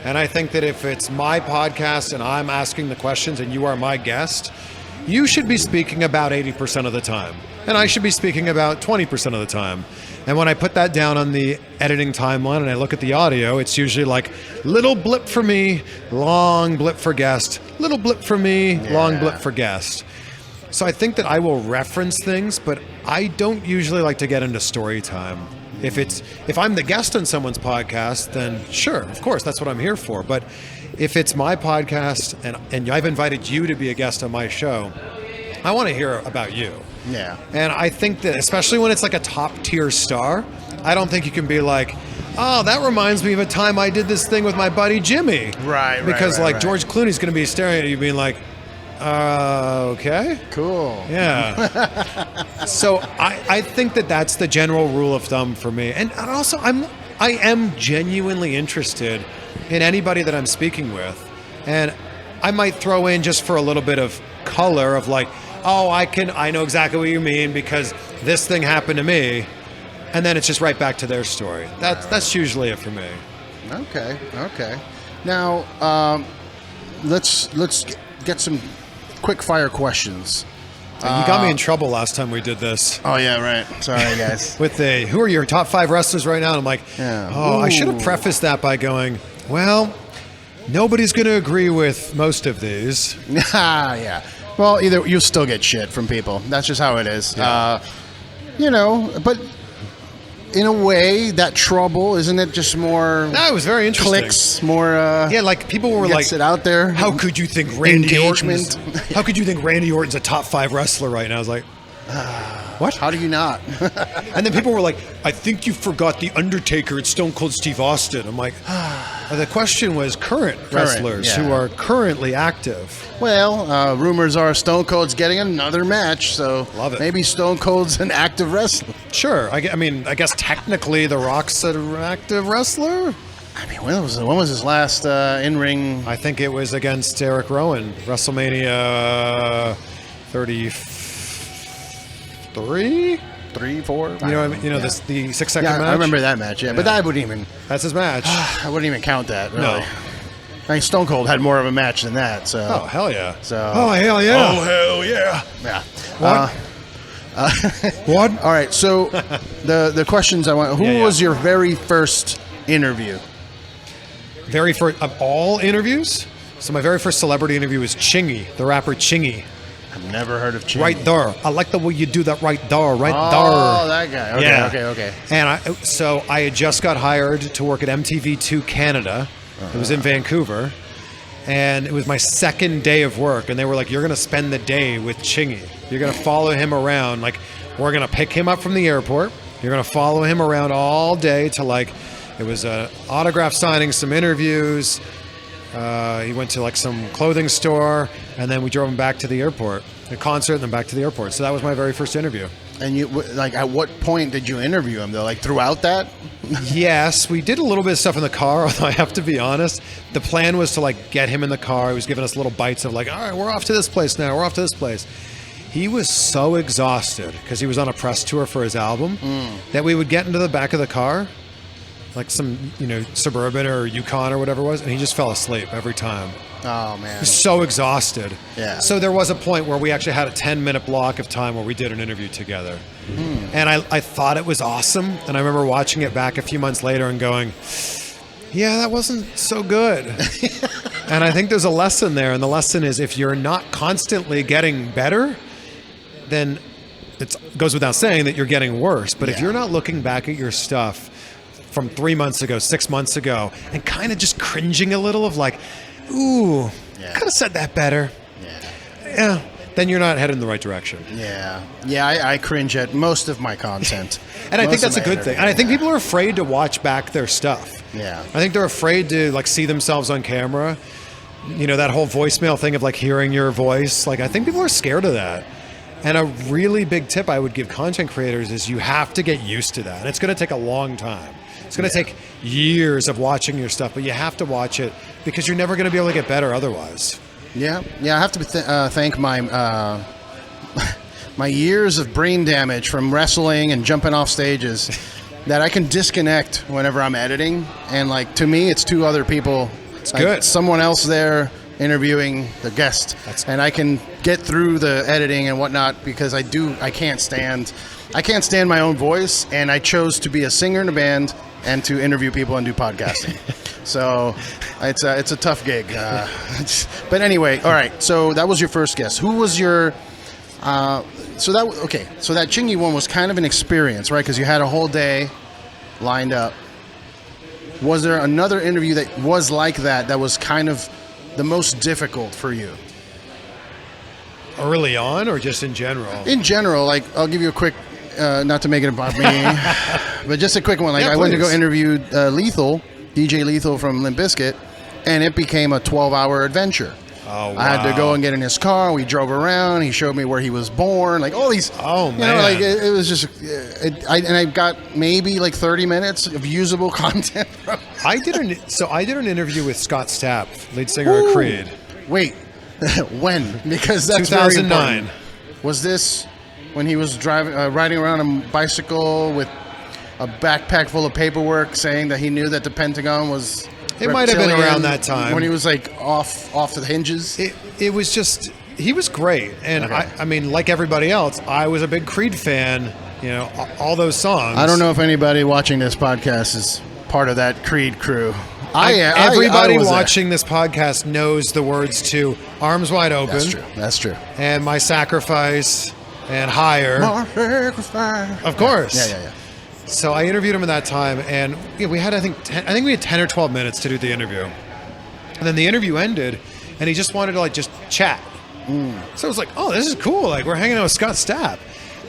And I think that if it's my podcast and I'm asking the questions and you are my guest, you should be speaking about 80% of the time. And I should be speaking about 20% of the time. And when I put that down on the editing timeline and I look at the audio, it's usually like little blip for me, long blip for guest, little blip for me, long blip for guest. So I think that I will reference things, but I don't usually like to get into story time. If I'm the guest on someone's podcast, then sure, of course, that's what I'm here for. But if it's my podcast and I've invited you to be a guest on my show, I want to hear about you. Yeah. And I think that especially when it's like a top tier star, I don't think you can be like, oh, that reminds me of a time I did this thing with my buddy Jimmy. Right. Because George Clooney's going to be staring at you being like, okay. Cool. Yeah. So I think that that's the general rule of thumb for me. And also I am genuinely interested in anybody that I'm speaking with. And I might throw in just for a little bit of color of like, oh, I know exactly what you mean because this thing happened to me. And then it's just right back to their story. That's usually it for me. Okay. Now, let's get some quick fire questions. You got me in trouble last time we did this. Oh yeah, right. Sorry, guys. With who are your top 5 wrestlers right now? And I'm like, I should have prefaced that by going, well, nobody's going to agree with most of these. Yeah. Well, either you'll still get shit from people. That's just how it is. Yeah. But in a way, that trouble, isn't it just more... That was very interesting. Clicks, more... yeah, like people were like... it out there. How could you think Randy Orton's a top 5 wrestler right now? I was like, what? How do you not? And then people were like, I think you forgot The Undertaker and Stone Cold Steve Austin. I'm like, the question was current wrestlers who are currently active. Well, rumors are Stone Cold's getting another match, so love it. Maybe Stone Cold's an active wrestler. Sure. I guess technically The Rock's an active wrestler. I mean, when was his last in-ring? I think it was against Eric Rowan, WrestleMania 33. 3, 4. The 6-second match. I remember that match. Yeah, but that wouldn't even. That's his match. I wouldn't even count that. Really. No. I mean, Stone Cold had more of a match than that. So. Oh hell yeah. So. Oh hell yeah. Oh hell yeah. Yeah. What? What? All right. So the questions I want. Who was your very first interview? Very first of all interviews. So my very first celebrity interview was Chingy, the rapper Chingy. I've never heard of Chingy. Right there. I like the way you do that right there. Right there. Oh, that guy. Okay, Yeah. okay. And I had just got hired to work at MTV2 Canada. It was in Vancouver. And it was my second day of work. And they were like, you're going to spend the day with Chingy. You're going to follow him around. Like, we're going to pick him up from the airport. You're going to follow him around all day to like, it was autograph signing, some interviews. He went to like some clothing store, and then we drove him back to the airport, a concert, and then back to the airport. So that was my very first interview. And you like, at what point did you interview him though? Like throughout that? Yes, we did a little bit of stuff in the car. Although I have to be honest, the plan was to like get him in the car. He was giving us little bites of like, all right, we're off to this place now. We're off to this place. He was so exhausted because he was on a press tour for his album that we would get into the back of the car, like some, Suburban or Yukon or whatever it was, and he just fell asleep every time. Oh, man. He was so exhausted. Yeah. So there was a point where we actually had a 10-minute block of time where we did an interview together. And I thought it was awesome. And I remember watching it back a few months later and going, yeah, that wasn't so good. And I think there's a lesson there. And the lesson is if you're not constantly getting better, then it goes without saying that you're getting worse. But if you're not looking back at your stuff from 3 months ago, 6 months ago, and kind of just cringing a little of like, ooh, could have said that better. Yeah, then you're not headed in the right direction. Yeah, I cringe at most of my content. And I think that's a good thing. And I think people are afraid to watch back their stuff. Yeah. I think they're afraid to like see themselves on camera. That whole voicemail thing of like hearing your voice. Like I think people are scared of that. And a really big tip I would give content creators is you have to get used to that. And it's going to take a long time. It's going to take years of watching your stuff, but you have to watch it because you're never going to be able to get better otherwise. Yeah. I have to thank my my years of brain damage from wrestling and jumping off stages that I can disconnect whenever I'm editing. And like to me, it's two other people. It's good. Someone else there interviewing the guest, and I can get through the editing and whatnot because I can't stand my own voice, and I chose to be a singer in a band and to interview people and do podcasting. So it's a tough gig. But anyway, all right. So that was your first guest. Who was your? So that Chingy one was kind of an experience, right? Because you had a whole day lined up. Was there another interview that was like that was kind of the most difficult for you? Early on or just in general? In general, like I'll give you a quick, not to make it about me, but just a quick one. Like I went to go interview DJ Lethal from Limp Bizkit, and it became a 12-hour adventure. Oh, wow. I had to go and get in his car. We drove around. He showed me where he was born. Like all these. Oh man! Like it was just. I got maybe like 30 minutes of usable content. I did an interview with Scott Stapp, lead singer of Creed. Wait, when? Because that's 2009. Was this when he was riding around a bicycle with a backpack full of paperwork, saying that he knew that the Pentagon was? It might have been around that time when he was like off the hinges. It was just he was great, and okay. I mean, like everybody else, I was a big Creed fan. All those songs. I don't know if anybody watching this podcast is part of that Creed crew. Everybody watching this podcast knows the words to "Arms Wide Open." That's true. And "My Sacrifice" and "Higher." My sacrifice. Of course. Yeah. So I interviewed him at that time, and we had I think we had 10 or 12 minutes to do the interview, and then the interview ended, and he just wanted to like just chat. So I was like, oh, this is cool. Like we're hanging out with Scott Stapp,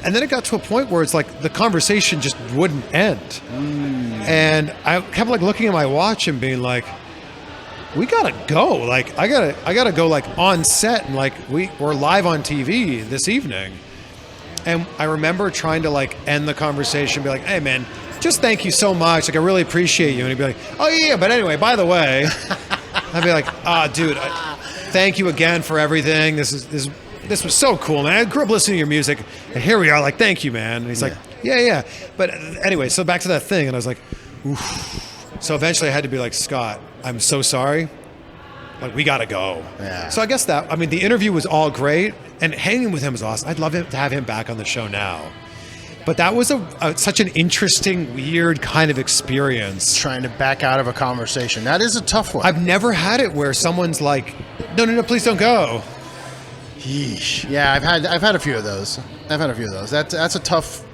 and then it got to a point where it's like the conversation just wouldn't end, and I kept like looking at my watch and being like, we gotta go. Like I gotta go like on set, and like we're live on TV this evening. And I remember trying to like end the conversation, be like, hey man, just thank you so much. Like, I really appreciate you. And he'd be like, oh, yeah, but anyway, by the way. I'd be like, dude, thank you again for everything. This was so cool, man. I grew up listening to your music, and here we are. Like, thank you, man. And he's like, yeah. But anyway, so back to that thing, and I was like, oof. So eventually I had to be like, Scott, I'm so sorry. Like, we got to go. Yeah. So I guess the interview was all great, and hanging with him was awesome. I'd love to have him back on the show now. But that was such an interesting, weird kind of experience. Trying to back out of a conversation. That is a tough one. I've never had it where someone's like, no, please don't go. Yeesh. Yeah, I've had a few of those. That's a tough.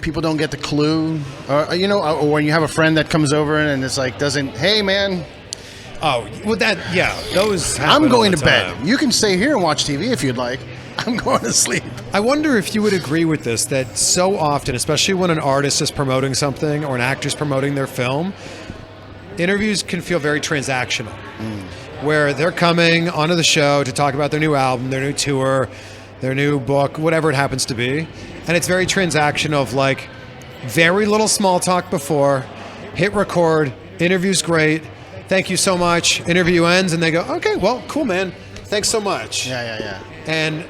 People don't get the clue, or or when you have a friend that comes over and it's like hey man. Oh, well those. I'm going to time. bed. You can stay here and watch TV if you'd like. I'm going to sleep. I wonder if you would agree with this, that so often, especially when an artist is promoting something or an actor's promoting their film, interviews can feel very transactional. Where they're coming onto the show to talk about their new album, their new tour, their new book, whatever it happens to be. And it's very transactional of like very little small talk before, hit record, interview's great, thank you so much, interview ends, and they go, okay, well, cool, man, thanks so much. Yeah. And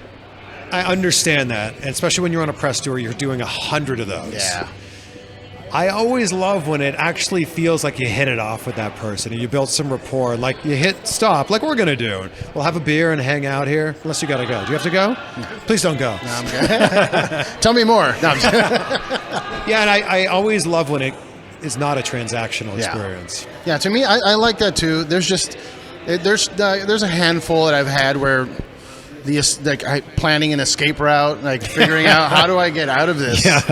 I understand that, and especially when you're on a press tour, you're doing 100 of those. Yeah. I always love when it actually feels like you hit it off with that person and you build some rapport, like you hit stop, like we're going to do. We'll have a beer and hang out here, unless you got to go. Do you have to go? No. Please don't go. No, I'm good. Tell me more. No, I'm yeah, and I always love when it is not a transactional experience. Yeah, to me, I like that too. There's a handful that I've had where planning an escape route, like figuring out how do I get out of this. Yeah.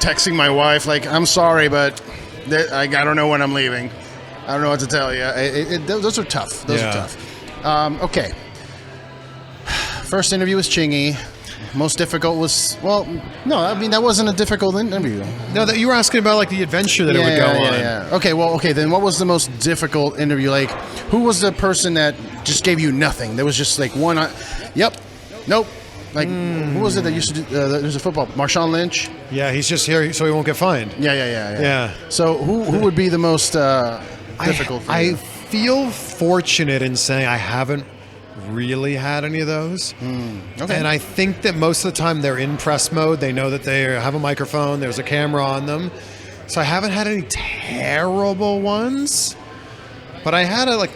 Texting my wife, like, I'm sorry, but I don't know when I'm leaving. I don't know what to tell you. Those are tough. Those are tough. Okay. First interview was Chingy. Most difficult was, that wasn't a difficult interview. No, that you were asking about like the adventure that it would go on. Yeah. Okay, then what was the most difficult interview? Like, who was the person that just gave you nothing? There was just like one, yep, nope. Like, who was it that used to do, there's a football, Marshawn Lynch? Yeah, he's just here so he won't get fined. Yeah. So who would be the most difficult for you? I feel fortunate in saying I haven't really had any of those. Okay. And I think that most of the time they're in press mode. They know that they have a microphone, there's a camera on them. So I haven't had any terrible ones. But I had a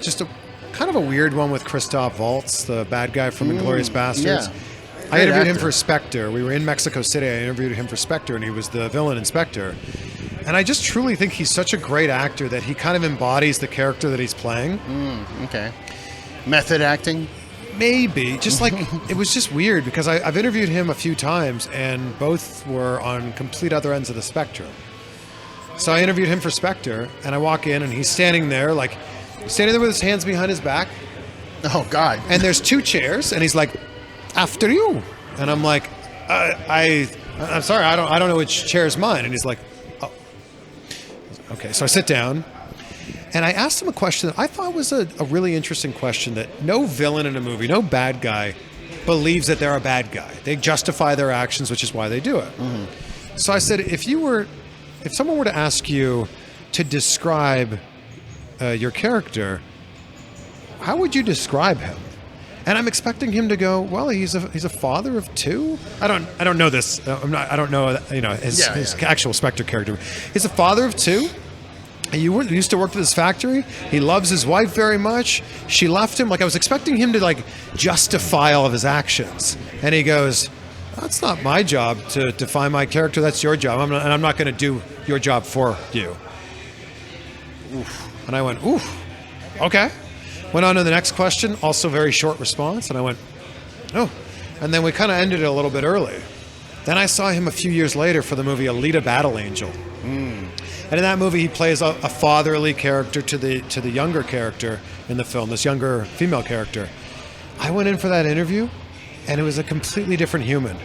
kind of a weird one with Christoph Waltz, the bad guy from Inglourious Bastards. Yeah. I interviewed him for Spectre. We were in Mexico City. I interviewed him for Spectre, and he was the villain in Spectre. And I just truly think he's such a great actor that he kind of embodies the character that he's playing. Okay. Method acting? Maybe. Just like, it was just weird because I've interviewed him a few times and both were on complete other ends of the spectrum. So I interviewed him for Spectre and I walk in and he's standing there with his hands behind his back. Oh, God. And there's two chairs and he's like, after you. And I'm like, I'm sorry, I don't know which chair is mine. And he's like, oh. Okay, so I sit down. And I asked him a question that I thought was a really interesting question that no villain in a movie, no bad guy, believes that they're a bad guy. They justify their actions, which is why they do it. So I said, if someone were to ask you to describe your character, how would you describe him? And I'm expecting him to go, well, he's a father of two. I don't know this. I don't know his actual Spectre character. He's a father of two. He used to work at this factory. He loves his wife very much. She left him. Like, I was expecting him to justify all of his actions. And he goes, that's not my job to define my character. That's your job. I'm not going to do your job for you. Oof. And I went, oof. Okay. Went on to the next question. Also very short response. And I went, oh. And then we kind of ended it a little bit early. Then I saw him a few years later for the movie Alita Battle Angel. And in that movie, he plays a fatherly character to the younger character in the film, this younger female character. I went in for that interview, and it was a completely different human.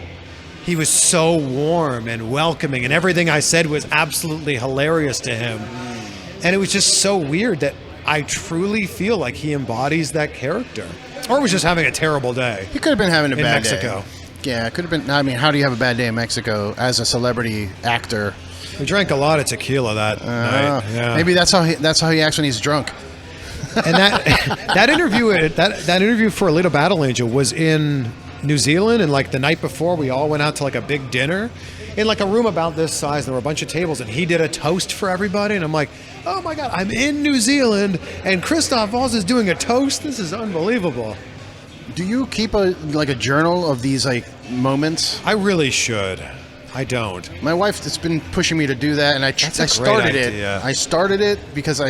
He was so warm and welcoming, and everything I said was absolutely hilarious to him. And it was just so weird that I truly feel like he embodies that character. Or was just having a terrible day. He could have been having a bad Mexico. day. Yeah, it could have been. I mean, how do you have a bad day in Mexico as a celebrity actor? We drank a lot of tequila that night. Yeah. Maybe that's how he acts when he's drunk. And that interview for A Little Battle Angel was in New Zealand, and like the night before, we all went out to like a big dinner in like a room about this size. There were a bunch of tables, and he did a toast for everybody, and I'm like, oh my God, I'm in New Zealand, and Christoph Waltz is doing a toast. This is unbelievable. Do you keep a journal of these like moments? I really should. I don't. My wife has been pushing me to do that, and I started it. I started it because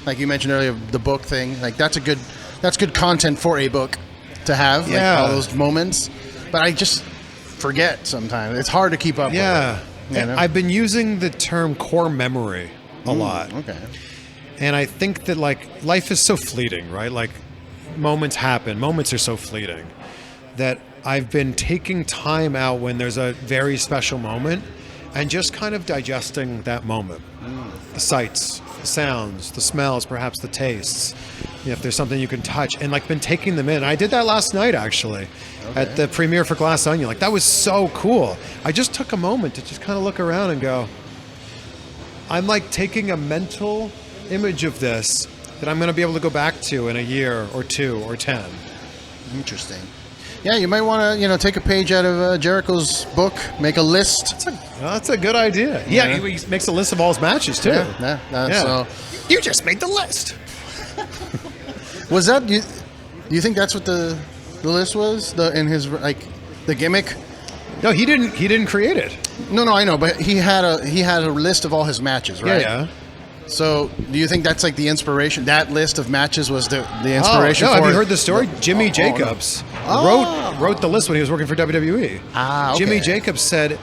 like you mentioned earlier, the book thing. Like that's good content for a book to have. Like all those moments, but I just forget sometimes. It's hard to keep up. Yeah, with it, you know? I've been using the term core memory a lot. Okay. And I think that like life is so fleeting, right? Like moments happen. Moments are so fleeting that I've been taking time out when there's a very special moment and just kind of digesting that moment. The sights, the sounds, the smells, perhaps the tastes. If there's something you can touch, and like been taking them in. I did that last night actually at the premiere for Glass Onion. Like that was so cool. I just took a moment to just kind of look around and go, I'm like taking a mental image of this that I'm going to be able to go back to in a year or 2 or 10. Interesting. Yeah, you might want to, take a page out of Jericho's book, make a list. That's a good idea. Yeah, he makes a list of all his matches too. So you just made the list. Was that you think that's what the list was? In his the gimmick? No, he didn't create it. No, I know, but he had a list of all his matches, right? Yeah. So, do you think that's like the inspiration? That list of matches was the inspiration for have you heard the story? Jimmy Jacobs wrote the list when he was working for WWE. Okay. Jimmy Jacobs said,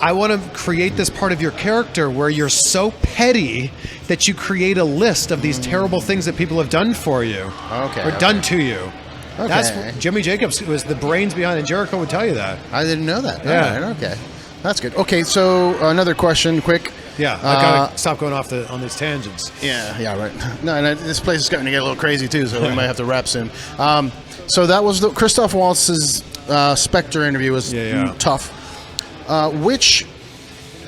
I want to create this part of your character where you're so petty that you create a list of these terrible things that people have done for you. Done to you. Okay. That's Jimmy Jacobs was the brains behind it, and Jericho would tell you that. I didn't know that. Yeah. All right, okay. That's good. Okay, so another question, quick. Yeah, I gotta stop going off on these tangents. Yeah, right. No, and this place is starting to get a little crazy too, so we might have to wrap soon. So that was Christoph Waltz's Spectre interview. Was tough. Which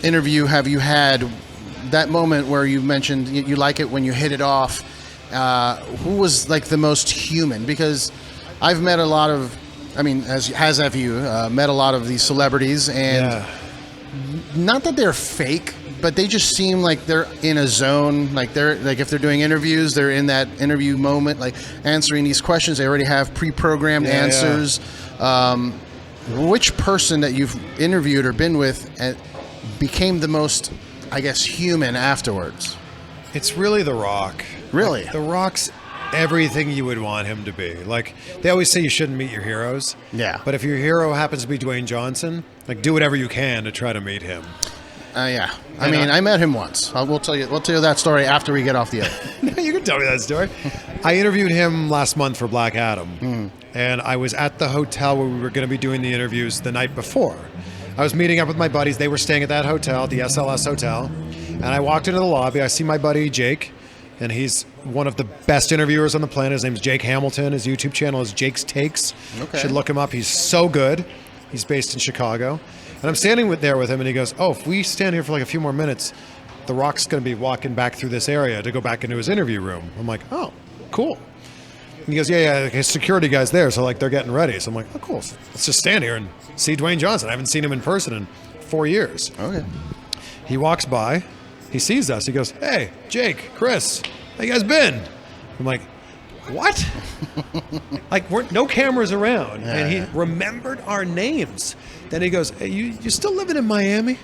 interview have you had? That moment where you mentioned you like it when you hit it off. Who was like the most human? Because I've met a lot of, as have you, met a lot of these celebrities, and not that they're fake, but they just seem like they're in a zone. Like if they're doing interviews, they're in that interview moment, like answering these questions. They already have pre-programmed answers. Which person that you've interviewed or been with became the most, I guess, human afterwards? It's really The Rock. Really? The Rock's everything you would want him to be. Like, they always say you shouldn't meet your heroes. Yeah. But if your hero happens to be Dwayne Johnson, like, do whatever you can to try to meet him. Yeah. I met him once. We'll tell you that story after we get off the air. You can tell me that story. I interviewed him last month for Black Adam. And I was at the hotel where we were going to be doing the interviews the night before. I was meeting up with my buddies. They were staying at that hotel, the SLS hotel. And I walked into the lobby. I see my buddy Jake, and he's one of the best interviewers on the planet. His name's Jake Hamilton. His YouTube channel is Jake's Takes. Okay. You should look him up. He's so good. He's based in Chicago. And I'm standing there with him, and he goes, if we stand here for like a few more minutes, The Rock's going to be walking back through this area to go back into his interview room. I'm like, oh, cool. And he goes, yeah, his security guy's there, so like they're getting ready. So I'm like, oh, cool. So let's just stand here and see Dwayne Johnson. I haven't seen him in person in 4 years. Okay. He walks by. He sees us. He goes, hey, Jake, Chris, how you guys been? I'm like, what? Like, no cameras around. Yeah. And he remembered our names. Then he goes, hey, you still living in Miami?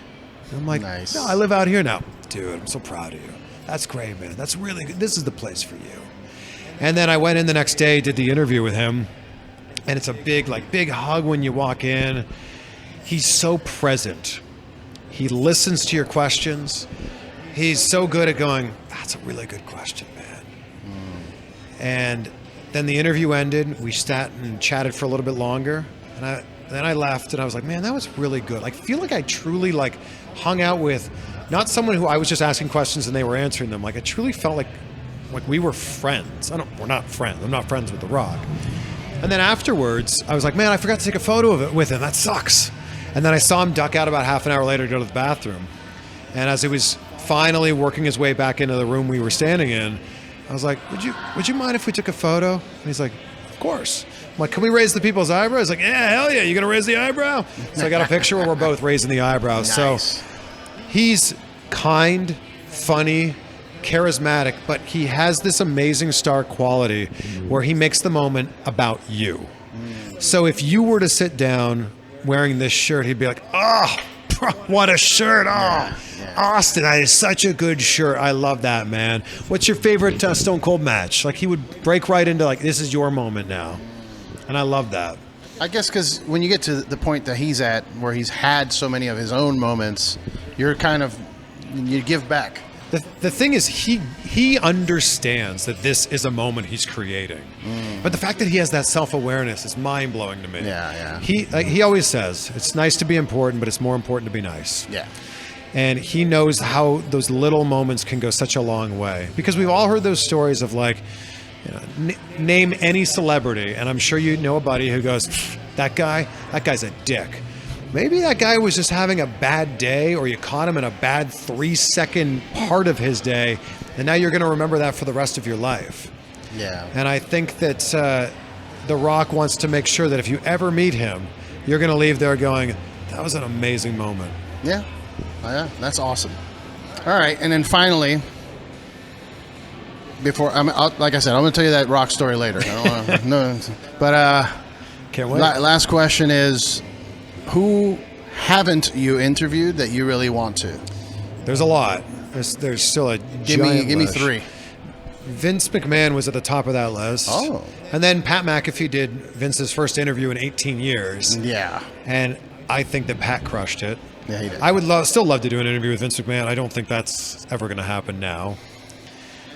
And I'm like, nice. No, I live out here now. Dude, I'm so proud of you. That's great, man. That's really good. This is the place for you. And then I went in the next day, did the interview with him. And it's a big hug when you walk in. He's so present. He listens to your questions. He's so good at going, that's a really good question, man. And then the interview ended. We sat and chatted for a little bit longer. And then I left, and I was like, man, that was really good. Like, I feel like I truly hung out with not someone who I was just asking questions and they were answering them. Like, I truly felt like we were friends. We're not friends. I'm not friends with The Rock. And then afterwards, I was like, man, I forgot to take a photo of it with him. That sucks. And then I saw him duck out about half an hour later to go to the bathroom. And as he was finally working his way back into the room we were standing in, I was like, would you mind if we took a photo? And he's like, of course. I'm like, can we raise the people's eyebrows? He's like, yeah, hell yeah, you gonna raise the eyebrow? So I got a picture where we're both raising the eyebrows. Nice. So he's kind, funny, charismatic, but he has this amazing star quality where he makes the moment about you. So if you were to sit down wearing this shirt, he'd be like, oh, what a shirt. Oh, Austin, that is such a good shirt. I love that, man. What's your favorite Stone Cold match? Like, he would break right into, like, this is your moment now. And I love that. I guess because when you get to the point that he's at, where he's had so many of his own moments, you give back. The thing is, he understands that this is a moment he's creating. But the fact that he has that self-awareness is mind-blowing to me. Yeah. He always says, it's nice to be important, but it's more important to be nice. Yeah. And he knows how those little moments can go such a long way. Because we've all heard those stories of, like, name any celebrity, and I'm sure you know a buddy who goes, that guy's a dick. Maybe that guy was just having a bad day, or you caught him in a bad 3-second part of his day, and now you're going to remember that for the rest of your life. Yeah. And I think that The Rock wants to make sure that if you ever meet him, you're going to leave there going, that was an amazing moment. Yeah. Yeah, that's awesome. All right, and then finally, like I said, I'm going to tell you that Rock story later. I don't wanna, no, but can't wait. Last question is, who haven't you interviewed that you really want to? There's a lot. There's still a give me list. 3. Vince McMahon was at the top of that list. Oh. And then Pat McAfee did Vince's first interview in 18 years. Yeah. And I think that Pat crushed it. Yeah, he did. I would still love to do an interview with Vince McMahon. I don't think that's ever going to happen now.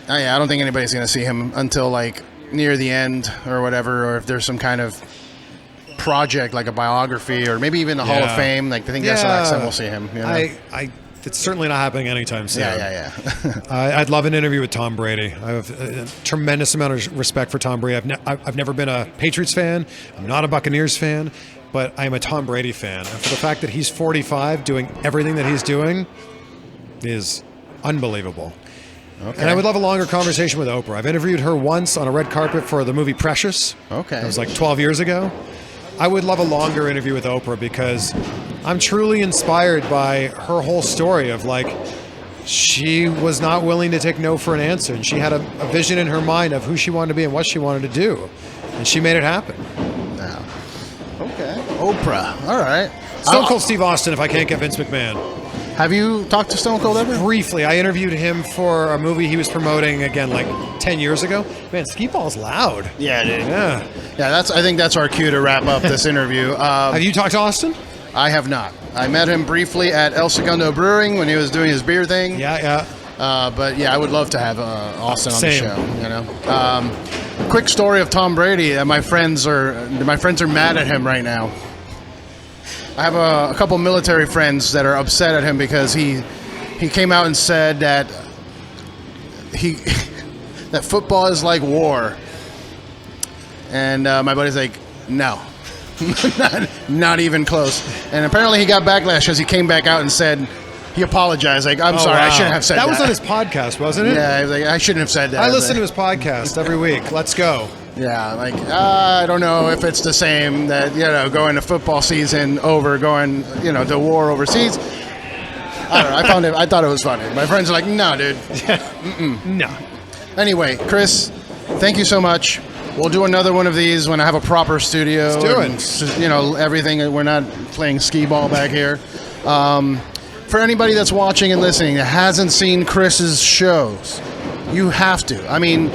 Oh, yeah, I don't think anybody's going to see him until, like, near the end or whatever, or if there's some kind of project like a biography or maybe even the Hall of Fame. Like, I think that's the last time we'll see him. You know? It's certainly not happening anytime soon. Yeah. I'd love an interview with Tom Brady. I have a tremendous amount of respect for Tom Brady. I've never been a Patriots fan. I'm not a Buccaneers fan, but I am a Tom Brady fan. And for the fact that he's 45 doing everything that he's doing is unbelievable. Okay. And I would love a longer conversation with Oprah. I've interviewed her once on a red carpet for the movie Precious. Okay. It was like 12 years ago. I would love a longer interview with Oprah because I'm truly inspired by her whole story of, like, she was not willing to take no for an answer, and she had a vision in her mind of who she wanted to be and what she wanted to do, and she made it happen. Wow. Okay. Oprah. All right. Stone Cold Steve Austin if I can't get Vince McMahon. Have you talked to Stone Cold ever? Briefly. I interviewed him for a movie he was promoting, again, like 10 years ago. Man, skee ball's loud. Yeah, dude. Yeah. Yeah, I think that's our cue to wrap up this interview. Have you talked to Austin? I have not. I met him briefly at El Segundo Brewing when he was doing his beer thing. Yeah. But yeah, I would love to have Austin on Same. the show. You know, quick story of Tom Brady. My friends are mad at him right now. I have a couple military friends that are upset at him because he came out and said that that football is like war. And my buddy's like, no, not even close. And apparently he got backlash because he came back out and said he apologized. Like, I'm sorry, wow. I shouldn't have said that. That was on his podcast, wasn't it? Yeah, he was like, I shouldn't have said that. I listen to his podcast every week. Let's go. Yeah, like, I don't know if it's the same that, going to football season over going, to war overseas. I don't know. I thought it was funny. My friends are like, no, dude. No. Anyway, Chris, thank you so much. We'll do another one of these when I have a proper studio. Let's do it. Everything. We're not playing skee ball back here. For anybody that's watching and listening that hasn't seen Chris's shows, you have to. I mean,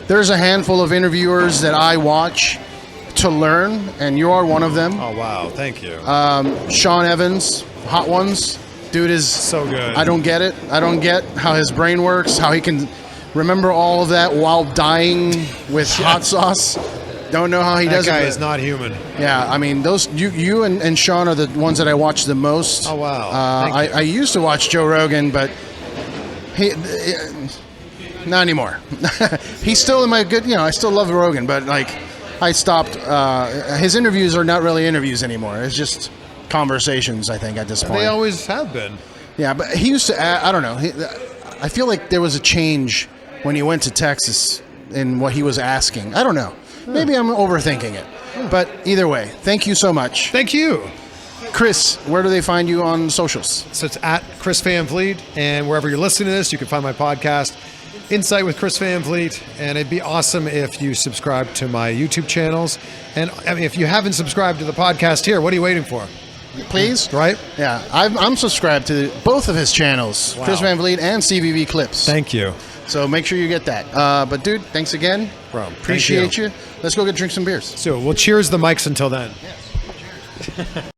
there's a handful of interviewers that I watch to learn, and you are one of them. Oh, wow. Thank you. Sean Evans, Hot Ones. Dude is so good. I don't get it. I don't get how his brain works, how he can remember all of that while dying with hot sauce. Don't know how he does it. That guy is not human. Yeah, I mean, those you and Sean are the ones that I watch the most. Oh, wow. I used to watch Joe Rogan, but he not anymore. He's still in my good, I still love Rogan, but like I stopped. His interviews are not really interviews anymore. It's just conversations, I think, at this point. They always have been. Yeah, but he used to. I don't know. I feel like there was a change when he went to Texas in what he was asking. I don't know. Maybe I'm overthinking it. But either way, thank you so much. Thank you. Chris, where do they find you on socials? So it's at Chris Van Vliet, and wherever you're listening to this, you can find my podcast, Insight with Chris Van Vliet, and it'd be awesome if you subscribe to my YouTube channels. And I mean, if you haven't subscribed to the podcast here, what are you waiting for? Please? Right? Yeah, I'm subscribed to both of his channels, Wow. Chris Van Vliet and CVV Clips. Thank you. So make sure you get that. But dude, thanks again. Bro, Appreciate you. Let's go drink some beers. So we'll cheers the mics until then. Yes. Cheers.